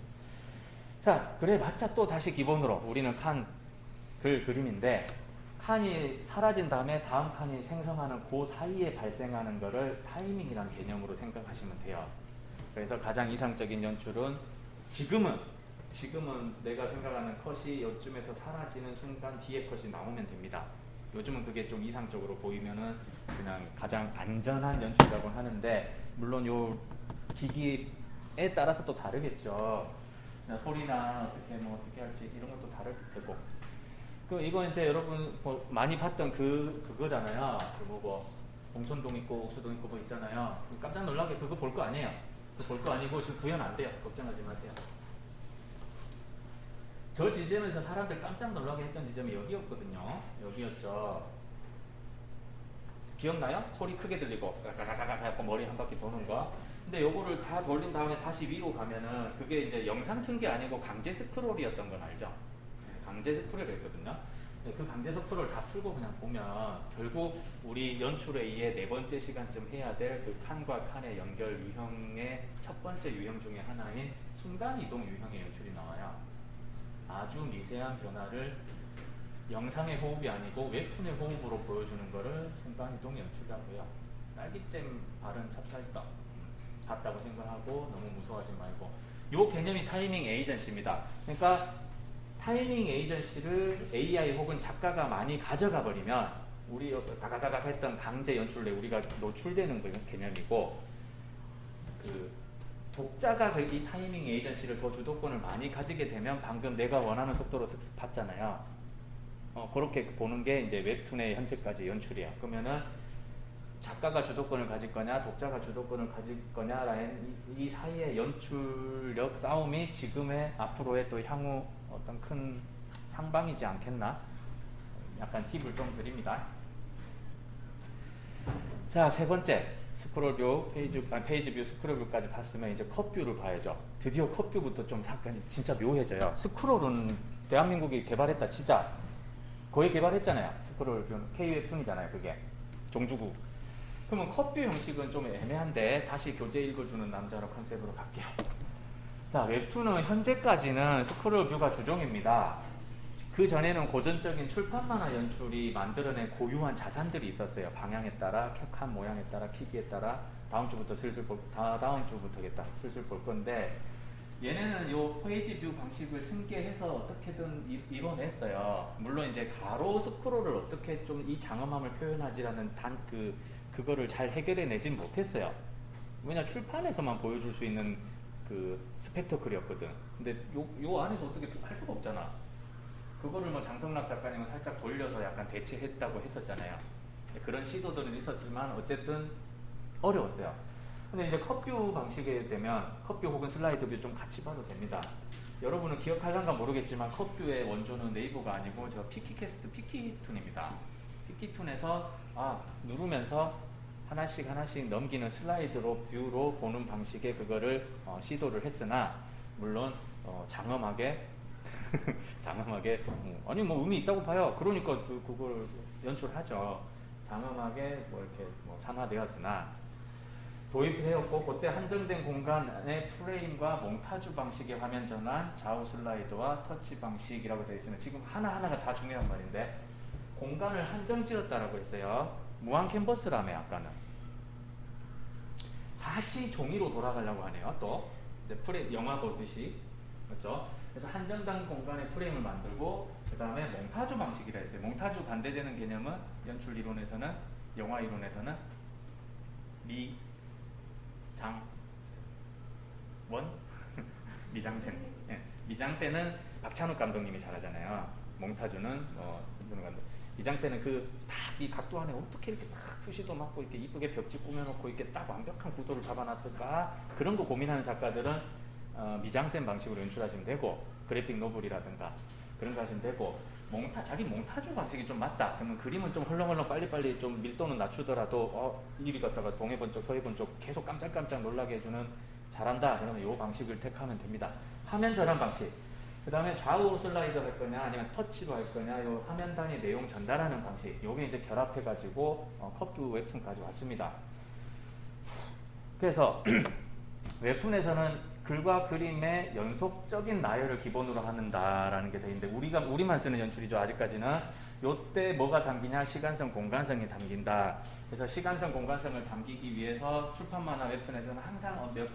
자, 그래 봤자 또 다시 기본으로 우리는 칸 글 그림인데, 칸이 사라진 다음에 다음 칸이 생성하는 그 사이에 발생하는 거를 타이밍이라는 개념으로 생각하시면 돼요. 그래서 가장 이상적인 연출은 지금은 내가 생각하는 컷이 요쯤에서 사라지는 순간 뒤에 컷이 나오면 됩니다. 요즘은 그게 좀 이상적으로 보이면은 그냥 가장 안전한 연출이라고 하는데, 물론 요 기기에 따라서 또 다르겠죠. 소리나 어떻게 할지 이런 것도 다를 테고. 이거 이제 여러분 많이 봤던 그거잖아요. 봉천동 있고 옥수동 있고 뭐 있잖아요. 깜짝 놀라게 그거 볼 거 아니에요. 그거 볼 거 아니고 지금 구현 안 돼요. 걱정하지 마세요. 저 지점에서 사람들 깜짝 놀라게 했던 지점이 여기였거든요. 여기였죠. 기억나요? 소리 크게 들리고 가가가가 하고 머리 한 바퀴 도는 거. 근데 요거를 다 돌린 다음에 다시 위로 가면은 그게 이제 영상 튼 게 아니고 강제 스크롤이었던 건 알죠? 강제 스크롤이었거든요. 그 강제 스크롤 다 풀고 그냥 보면 결국 우리 연출에 의해 4번째 시간쯤 해야 될 그 칸과 칸의 연결 유형의 첫 번째 유형 중에 하나인 순간이동 유형의 연출이 나와요. 아주 미세한 변화를 영상의 호흡이 아니고 웹툰의 호흡으로 보여주는 거를 순간이동 연출이라고 해요. 딸기잼 바른 찹쌀떡 봤다고 생각하고 너무 무서워하지 말고. 요 개념이 타이밍 에이전시입니다. 그러니까 타이밍 에이전시를 AI 혹은 작가가 많이 가져가 버리면 우리 가가가가 했던 강제 연출에 우리가 노출되는 개념이고, 독자가 이 타이밍 에이전시를 더 주도권을 많이 가지게 되면 방금 내가 원하는 속도로 쓱쓱 봤잖아요. 그렇게 보는 게 이제 웹툰의 현재까지 연출이에요. 그러면은 작가가 주도권을 가질 거냐, 독자가 주도권을 가질 거냐라는 이 사이의 연출력 싸움이 지금의 앞으로의 또 향후 어떤 큰 향방이지 않겠나? 약간 팁을 좀 드립니다. 자, 세 번째 스크롤뷰, 페이지 뷰, 스크롤뷰까지 봤으면 이제 컷뷰를 봐야죠. 드디어 컷뷰부터 좀 진짜 묘해져요. 스크롤은 대한민국이 개발했다 치자. 거의 개발했잖아요. 스크롤뷰는 K-웹툰이잖아요. 그게 종주국. 그러면 컷뷰 형식은 좀 애매한데 다시 교재 읽어주는 남자로 컨셉으로 갈게요. 자, 웹툰은 현재까지는 스크롤뷰가 주종입니다. 그 전에는 고전적인 출판 만화 연출이 만들어낸 고유한 자산들이 있었어요. 방향에 따라, 칸 모양에 따라, 크기에 따라. 다음 주부터 다음 주부터겠다. 슬슬 볼 건데, 얘네는 요 페이지 뷰 방식을 승계해서 어떻게든 이뤄냈어요. 물론 이제 가로 스크롤을 어떻게 좀 이 장엄함을 표현하지라는 그거를 잘 해결해내진 못했어요. 왜냐 출판에서만 보여줄 수 있는 그 스펙터클이었거든. 근데 요 안에서 어떻게 할 수가 없잖아. 그거를 뭐 장성락 작가님은 살짝 돌려서 약간 대체했다고 했었잖아요. 그런 시도들은 있었지만 어쨌든 어려웠어요. 근데 이제 컷뷰 방식에 되면 컷뷰 혹은 슬라이드 뷰 좀 같이 봐도 됩니다. 여러분은 기억할란가 모르겠지만 컷뷰의 원조는 네이버가 아니고 제가 피키캐스트 피키툰입니다. 피키툰에서 누르면서 하나씩 하나씩 넘기는 슬라이드로 뷰로 보는 방식의 그거를 시도를 했으나 물론 장엄하게 장엄하게 아니 뭐 의미 있다고 봐요. 그러니까 그걸 연출하죠. 장엄하게 뭐 이렇게 산화되었으나 도입되었고 그때 한정된 공간의 프레임과 몽타주 방식의 화면 전환, 좌우 슬라이드와 터치 방식이라고 되어 있으면 지금 하나하나가 다 중요한 말인데 공간을 한정지었다라고 했어요. 무한 캔버스라며 아까는 다시 종이로 돌아가려고 하네요. 또 이제 영화 보듯이 그렇죠? 그래서 한정된 공간의 프레임을 만들고 그 다음에 몽타주 방식이라 했어요. 몽타주 반대되는 개념은 연출 이론에서는 영화 이론에서는 미장센. 예. 미장센은 박찬욱 감독님이 잘하잖아요. 몽타주는 미장센은 이 각도 안에 어떻게 이렇게 딱 투시도 맞고 이렇게 이쁘게 벽지 꾸며놓고 이렇게 딱 완벽한 구도를 잡아놨을까 그런 거 고민하는 작가들은 미장센 방식으로 연출하시면 되고 그래픽 노블이라든가 그런 거 하시면 되고 자기 몽타주 방식이 좀 맞다. 그러면 그림은 좀 헐렁헐렁 빨리빨리 좀 밀도는 낮추더라도 이리 갔다가 동해번 쪽 서해번 쪽 계속 깜짝깜짝 놀라게 해주는 잘한다. 그러면 이 방식을 택하면 됩니다. 화면 전환 방식. 그 다음에 좌우 슬라이드 할 거냐 아니면 터치로 할 거냐 요 화면 단위 내용 전달하는 방식. 요게 이제 결합해가지고 컷뷰 웹툰까지 왔습니다. 그래서 웹툰에서는 글과 그림의 연속적인 나열을 기본으로 한다라는 게 되어 있는데 우리만 쓰는 연출이죠. 아직까지는 요때 뭐가 담기냐 시간성 공간성이 담긴다. 그래서 시간성 공간성을 담기기 위해서 출판 만화 웹툰에서는 항상 몇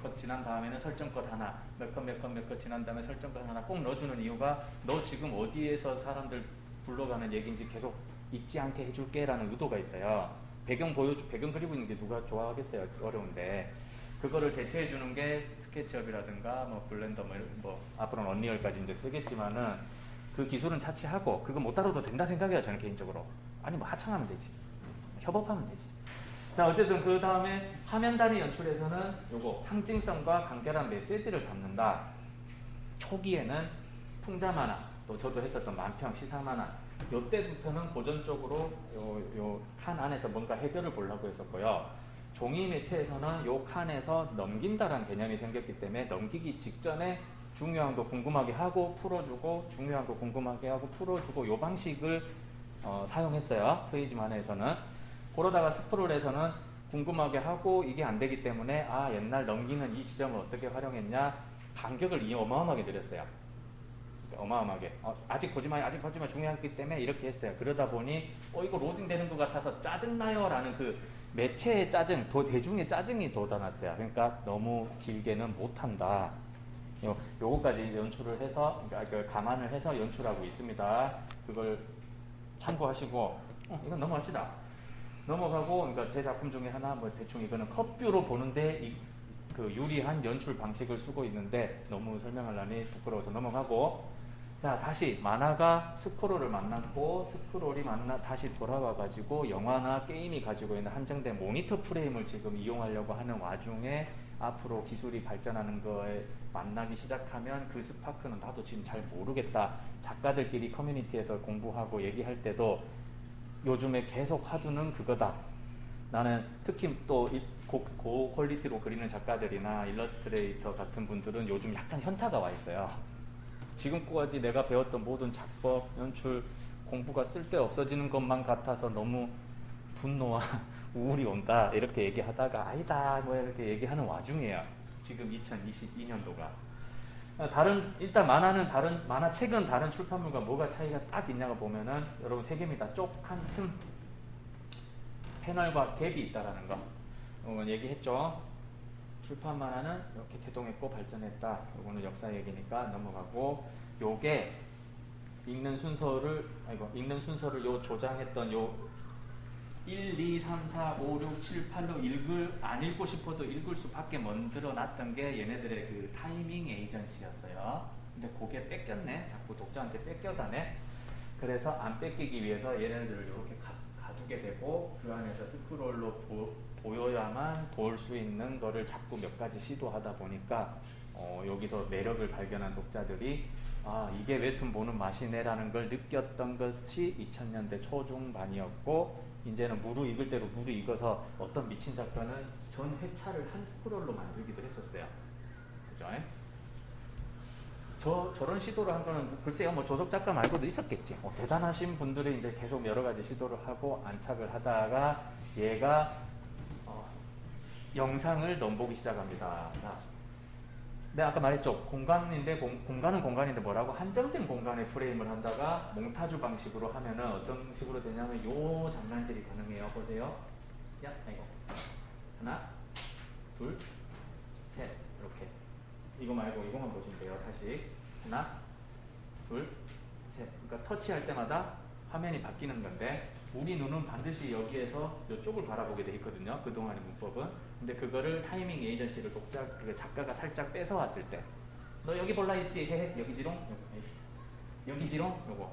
컷 지난 다음에는 설정컷 하나 몇 컷 지난 다음에 설정컷 하나 꼭 넣어주는 이유가 너 지금 어디에서 사람들 불러가는 얘기인지 계속 잊지 않게 해줄게 라는 의도가 있어요. 배경 그리고 있는 게 누가 좋아하겠어요. 어려운데 그거를 대체해주는 게 스케치업이라든가 블렌더 앞으로는 언리얼까지 이제 쓰겠지만은 그 기술은 차치하고 그거 못 다뤄도 된다 생각해요. 저는 개인적으로. 아니 하청하면 되지. 협업하면 되지. 자 어쨌든 그 다음에 화면 단위 연출에서는 요거 상징성과 간결한 메시지를 담는다. 초기에는 풍자 만화 또 저도 했었던 만평 시사 만화 요때부터는 고전적으로 요 칸 안에서 뭔가 해결을 보려고 했었고요. 종이 매체에서는 요 칸에서 넘긴다라는 개념이 생겼기 때문에 넘기기 직전에 중요한 거 궁금하게 하고 풀어주고 중요한 거 궁금하게 하고 풀어주고 요 방식을 사용했어요. 페이지 만화에서는. 그러다가 스크롤에서는 궁금하게 하고 이게 안 되기 때문에 옛날 넘기는 이 지점을 어떻게 활용했냐 간격을 어마어마하게 늘렸어요. 어마어마하게 아직 보지 마 중요하기 때문에 이렇게 했어요. 그러다 보니 이거 로딩 되는 것 같아서 짜증나요 라는 그 매체의 짜증, 대중의 짜증이 돋아났어요. 그러니까 너무 길게는 못한다. 요거까지 연출을 해서 감안을 해서 연출하고 있습니다. 그걸 참고하시고 이건 넘어갑시다. 넘어가고 그러니까 제 작품 중에 하나 대충 이거는 컷뷰로 보는데 그 유리한 연출 방식을 쓰고 있는데 너무 설명하려니 부끄러워서 넘어가고 자 다시 만화가 스크롤을 만났고 스크롤이 다시 돌아와가지고 영화나 게임이 가지고 있는 한정된 모니터 프레임을 지금 이용하려고 하는 와중에 앞으로 기술이 발전하는 거에 만나기 시작하면 그 스파크는 나도 지금 잘 모르겠다. 작가들끼리 커뮤니티에서 공부하고 얘기할 때도 요즘에 계속 화두는 그거다. 나는 특히 또 고퀄리티로 그리는 작가들이나 일러스트레이터 같은 분들은 요즘 약간 현타가 와 있어요. 지금까지 내가 배웠던 모든 작법, 연출, 공부가 쓸데없어지는 것만 같아서 너무 분노와 우울이 온다 이렇게 얘기하다가 아니다 이렇게 얘기하는 와중이에요. 지금 2022년도가 일단 만화책은 다른 출판물과 뭐가 차이가 딱 있냐고 보면은 여러분 세 개입니다. 쪽 한 틈 패널과 갭이 있다라는 거. 이건 얘기했죠. 출판 만화는 이렇게 태동했고 발전했다. 이거는 역사 얘기니까 넘어가고, 요게 읽는 순서를 요 조장했던 요 1, 2, 3, 4, 5, 6, 7, 8로 안 읽고 싶어도 읽을 수밖에 만들어 놨던 게 얘네들의 그 타이밍 에이전시였어요. 근데 그게 뺏겼네. 자꾸 독자한테 뺏겨가네. 그래서 안 뺏기기 위해서 얘네들을 이렇게 가두게 되고, 그 안에서 스크롤로 보여야만 볼 수 있는 거를 자꾸 몇 가지 시도하다 보니까 여기서 매력을 발견한 독자들이 이게 웹툰 보는 맛이네라는 걸 느꼈던 것이 2000년대 초중반이었고, 이제는 무르익을 대로 무르익어서 어떤 미친 작가는 전 회차를 한 스크롤로 만들기도 했었어요. 그죠? 저런 시도를 한 거는 글쎄요, 뭐 조석 작가 말고도 있었겠지. 대단하신 분들이 이제 계속 여러 가지 시도를 하고 안착을 하다가 얘가 영상을 넘보기 시작합니다. 내가 아까 말했죠. 공간은 공간인데 뭐라고? 한정된 공간에 프레임을 한다가 몽타주 방식으로 하면은 어떤 식으로 되냐면 요 장난질이 가능해요. 보세요. 이거 하나, 둘, 셋 이렇게. 이거 말고 이거만 보시면 돼요. 다시 하나, 둘, 셋. 그러니까 터치할 때마다 화면이 바뀌는 건데, 우리 눈은 반드시 여기에서 이쪽을 바라보게 돼 있거든요. 그동안의 문법은. 근데 그거를 타이밍 에이전시를 작가가 살짝 뺏어왔을 때, 너 여기 볼라 했지? 여기지롱? 여기지롱?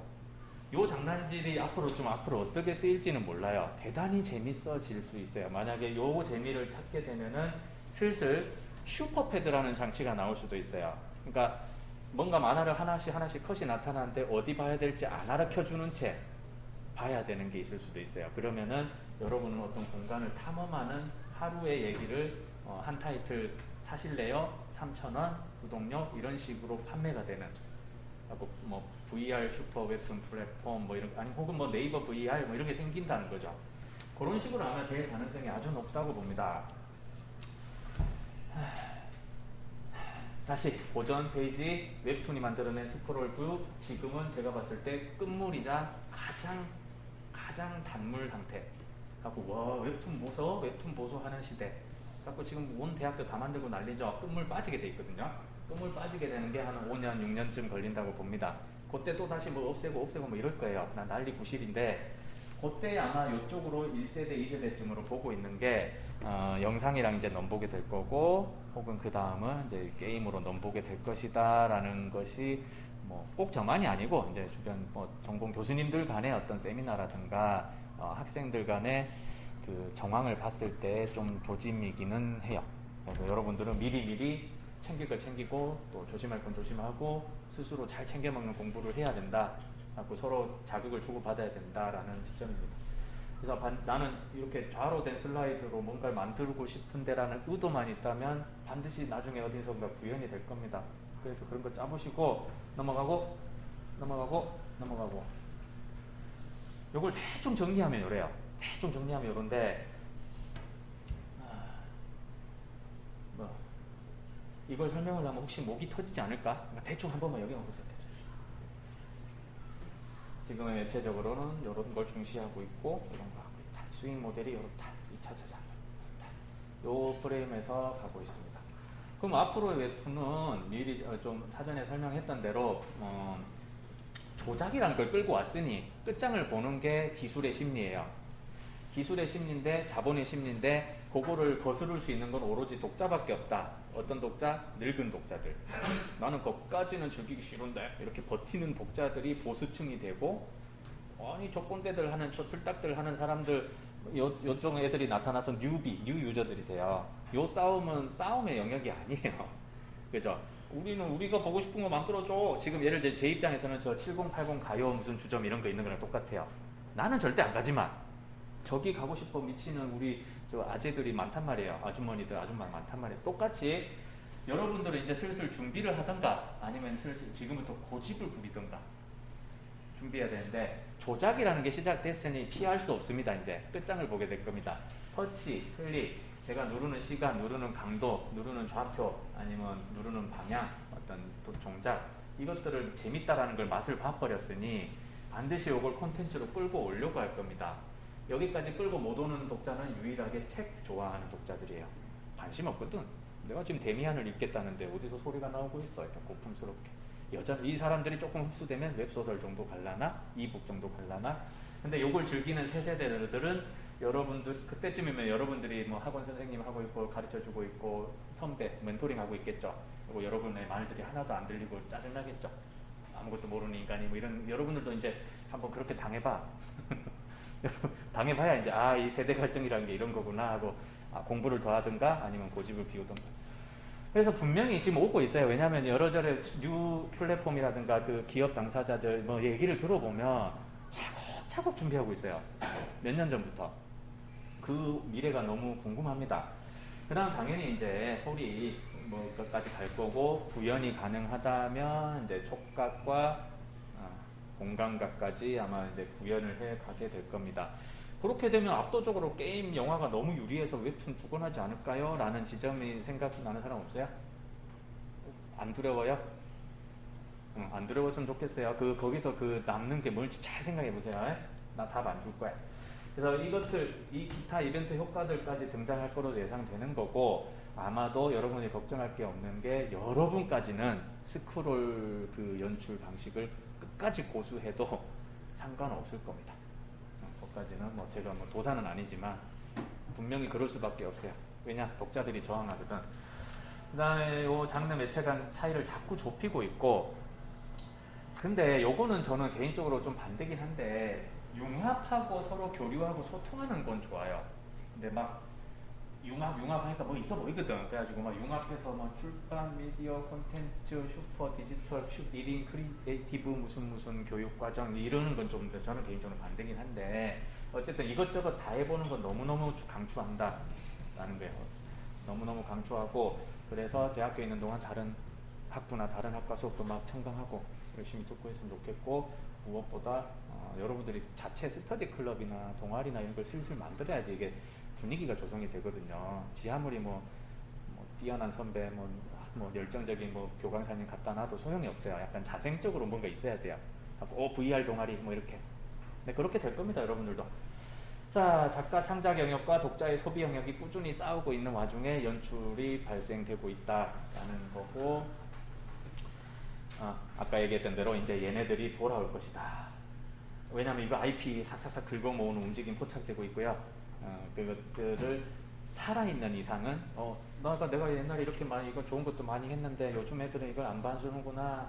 요 장난질이 앞으로 어떻게 쓰일지는 몰라요. 대단히 재밌어질 수 있어요. 만약에 요 재미를 찾게 되면은 슬슬 슈퍼패드라는 장치가 나올 수도 있어요. 그러니까 뭔가 만화를 하나씩 컷이 나타나는데 어디 봐야 될지 안 알려주는 채 봐야 되는 게 있을 수도 있어요. 그러면은 여러분은 어떤 공간을 탐험하는 하루의 얘기를 한 타이틀 사실래요? 3,000원, 구독료 이런 식으로 판매가 되는, 뭐 VR 슈퍼 웹툰 플랫폼 뭐 이런, 아니 혹은 뭐 네이버 VR 뭐 이런 게 생긴다는 거죠. 그런 식으로 아마 될 가능성이 아주 높다고 봅니다. 다시 고전 페이지, 웹툰이 만들어낸 스크롤 뷰. 지금은 제가 봤을 때 끝물이자 가장 단물 상태. 갖고 와 웹툰 보소 하는 시대. 갖고 지금 온 대학교 다 만들고 난리죠. 끝물 빠지게 돼 있거든요. 끝물 빠지게 되는 게 한 5년 6년쯤 걸린다고 봅니다. 그때 또 다시 뭐 없애고 뭐 이럴 거예요. 난 난리 부실인데, 그때 아마 이쪽으로 1세대 2세대쯤으로 보고 있는 게 영상이랑 이제 넘보게 될 거고, 혹은 그 다음은 이제 게임으로 넘보게 될 것이다라는 것이 뭐 꼭 저만이 아니고 이제 주변 뭐 전공 교수님들 간의 어떤 세미나라든가 학생들 간의 그 정황을 봤을 때 좀 조짐이기는 해요. 그래서 여러분들은 미리 챙길 걸 챙기고 또 조심할 건 조심하고 스스로 잘 챙겨 먹는 공부를 해야 된다. 하고 서로 자극을 주고 받아야 된다라는 시점입니다. 그래서 나는 이렇게 좌로 된 슬라이드로 뭔가를 만들고 싶은데라는 의도만 있다면 반드시 나중에 어디선가 구현이 될 겁니다. 그래서 그런 거 짜보시고 넘어가고 요걸 대충 정리하면 요래요. 대충 정리하면 요런데, 이걸 설명을 하면 혹시 목이 터지지 않을까? 그러니까 대충 한 번만 여기만 보세요. 지금은 대체적으로는 이런 걸 중시하고 있고 이런 거 하고 있다. 스윙 모델이 이렇다. 2차 저장 요 프레임에서 가고 있습니다. 그럼 앞으로의 웹툰은 미리 좀 사전에 설명했던 대로 조작이라는 걸 끌고 왔으니 끝장을 보는 게 기술의 심리예요. 기술의 심리인데, 자본의 심리인데, 그거를 거스를 수 있는 건 오로지 독자밖에 없다. 어떤 독자? 늙은 독자들. 나는 그것까지는 즐기기 싫은데 이렇게 버티는 독자들이 보수층이 되고, 아니 저 꼰대들 하는, 저 틀딱들 하는 사람들, 요쪽 애들이 나타나서 뉴 유저들이 돼요. 요 싸움은 싸움의 영역이 아니에요. 그죠? 우리가 보고 싶은 거 만들어줘. 지금 예를 들어 제 입장에서는 저 7080 가요 무슨 주점 이런 거 있는 거랑 똑같아요. 나는 절대 안 가지만 저기 가고 싶어 미치는 우리 저 아재들이 많단 말이에요. 아주머니들, 아줌마 많단 말이에요. 똑같이 여러분들은 이제 슬슬 준비를 하던가 아니면 슬슬 지금부터 고집을 부리던가 준비해야 되는데, 조작이라는 게 시작됐으니 피할 수 없습니다. 이제 끝장을 보게 될 겁니다. 터치, 클릭, 내가 누르는 시간, 누르는 강도, 누르는 좌표, 아니면 누르는 방향, 어떤 또 종작, 이것들을 재밌다라는 걸 맛을 봐버렸으니 반드시 이걸 콘텐츠로 끌고 오려고 할 겁니다. 여기까지 끌고 못 오는 독자는 유일하게 책 좋아하는 독자들이에요. 관심 없거든. 내가 지금 데미안을 읽겠다는데 어디서 소리가 나오고 있어. 이렇게 고풍스럽게. 이 사람들이 조금 흡수되면 웹소설 정도 갈라나? 이북 정도 갈라나? 근데 요걸 즐기는 새 세대들은 여러분들, 그때쯤이면 여러분들이 뭐 학원 선생님 하고 있고 가르쳐주고 있고 선배, 멘토링 하고 있겠죠. 그리고 여러분의 말들이 하나도 안 들리고 짜증나겠죠. 아무것도 모르는 인간이 뭐 이런, 여러분들도 이제 한번 그렇게 당해봐. 당해봐야 이제 이 세대 갈등이라는 게 이런 거구나 하고 공부를 더 하든가 아니면 고집을 피우든가. 그래서 분명히 지금 오고 있어요. 왜냐하면 여러저러 뉴 플랫폼이라든가 그 기업 당사자들 뭐 얘기를 들어보면 차곡차곡 준비하고 있어요. 몇 년 전부터. 그 미래가 너무 궁금합니다. 그 다음 당연히 이제 소리 뭐 것까지 갈 거고, 구현이 가능하다면 이제 촉각과 공감각까지 아마 이제 구현을 해 가게 될 겁니다. 그렇게 되면 압도적으로 게임 영화가 너무 유리해서 웹툰 죽어나지 않을까요? 라는 지점이 생각나는 사람 없어요? 안 두려워요? 안 두려웠으면 좋겠어요. 거기서 남는 게 뭘지 잘 생각해 보세요. 나 답 안 줄 거야. 그래서 이 기타 이벤트 효과들까지 등장할 거로 예상되는 거고, 아마도 여러분이 걱정할 게 없는 게, 여러분까지는 스크롤 그 연출 방식을 끝까지 고수해도 상관없을 겁니다. 거기까지는 뭐 제가 뭐 도사는 아니지만 분명히 그럴 수밖에 없어요. 왜냐? 독자들이 저항하거든. 그 다음에 요 장르 매체 간 차이를 자꾸 좁히고 있고, 근데 요거는 저는 개인적으로 좀 반대긴 한데, 융합하고 서로 교류하고 소통하는 건 좋아요. 근데 막 융합하니까 뭐 있어 보이거든. 그래가지고 막 융합해서 막 출판, 미디어, 콘텐츠, 슈퍼, 디지털, 1인 크리에이티브 무슨 교육과정 이러는 건 좀 저는 개인적으로 반대긴 한데, 어쨌든 이것저것 다 해보는 건 너무너무 강추한다 라는 거예요. 너무너무 강추하고, 그래서 대학교에 있는 동안 다른 학부나 다른 학과 수업도 막 청강하고 열심히 듣고 했으면 좋겠고, 무엇보다 여러분들이 자체 스터디 클럽이나 동아리나 이런 걸 슬슬 만들어야지 이게 분위기가 조성이 되거든요. 지 아무리 뭐 뛰어난 선배, 뭐 열정적인 뭐 교강사님 갖다 놔도 소용이 없어요. 약간 자생적으로 뭔가 있어야 돼요. VR 동아리 뭐 이렇게. 네, 그렇게 될 겁니다, 여러분들도. 자, 작가 창작 영역과 독자의 소비 영역이 꾸준히 싸우고 있는 와중에 연출이 발생되고 있다라는 거고, 아까 얘기했던 대로 이제 얘네들이 돌아올 것이다. 왜냐하면 이거 IP 삭삭삭 긁어 모으는 움직임 포착되고 있고요. 그것들을 살아있는 이상은 내가 옛날에 이렇게 많이 이거 좋은 것도 많이 했는데 요즘 애들은 이걸 안 봐주는구나.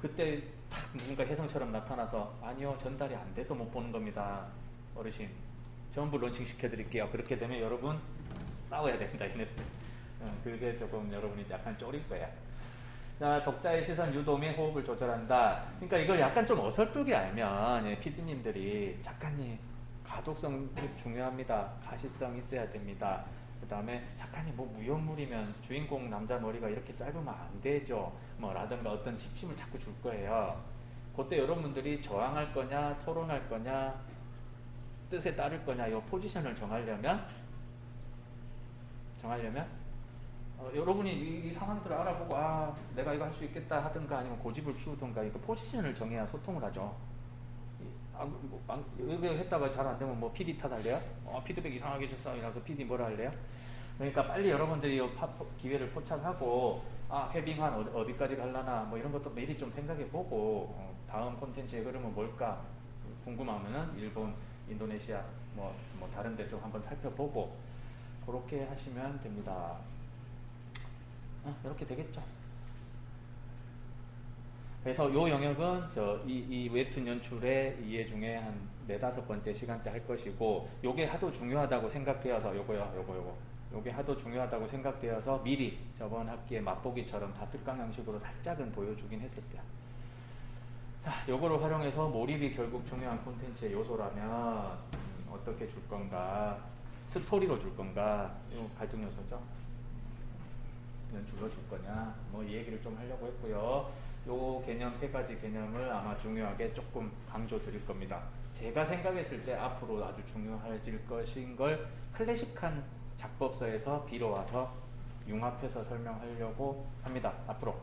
그때 탁 누군가 혜성처럼 나타나서 아니요, 전달이 안 돼서 못 보는 겁니다. 어르신 전부 론칭 시켜드릴게요. 그렇게 되면 여러분 싸워야 됩니다. 얘네들. 그게 조금 여러분이 약간 쫄일 거야. 자, 독자의 시선 유도 및 호흡을 조절한다. 그러니까 이걸 약간 좀 어설프게 알면 PD님들이 작가님 가독성 중요합니다. 가시성 있어야 됩니다. 그 다음에 작가님 뭐 무용물이면 주인공 남자 머리가 이렇게 짧으면 안 되죠. 뭐 라든가 어떤 지침을 자꾸 줄 거예요. 그때 여러분들이 저항할 거냐, 토론할 거냐, 뜻에 따를 거냐, 이 포지션을 정하려면 여러분이 이 상황들을 알아보고 내가 이거 할 수 있겠다 하든가 아니면 고집을 피우든가 이거 포지션을 정해야 소통을 하죠. 이거 했다가 잘 안 되면 뭐 PD 탓할래요? 피드백 이상하게 줬어 이러면서 PD 뭐라 할래요? 그러니까 빨리 여러분들이 기회를 포착하고 해빙한 어디까지 갈라나 뭐 이런 것도 미리 좀 생각해 보고 다음 콘텐츠의 흐름은 뭘까 궁금하면은 일본, 인도네시아 뭐 다른 데 좀 한번 살펴보고 그렇게 하시면 됩니다. 이렇게 되겠죠. 그래서 이 영역은 이 웹툰 연출의 이해 중에 한 4-5번째 시간대 할 것이고, 요게 하도 중요하다고 생각되어서 요게 하도 중요하다고 생각되어서 미리 저번 학기에 맛보기처럼 다 특강 형식으로 살짝은 보여주긴 했었어요. 자, 요거를 활용해서 몰입이 결국 중요한 콘텐츠의 요소라면 어떻게 줄 건가, 스토리로 줄 건가, 요 갈등 요소죠. 연출로 줄 거냐, 뭐 이 얘기를 좀 하려고 했고요. 요 개념 3가지 개념을 아마 중요하게 조금 강조 드릴 겁니다. 제가 생각했을 때 앞으로 아주 중요해질 것인 걸 클래식한 작법서에서 B로 와서 융합해서 설명하려고 합니다. 앞으로.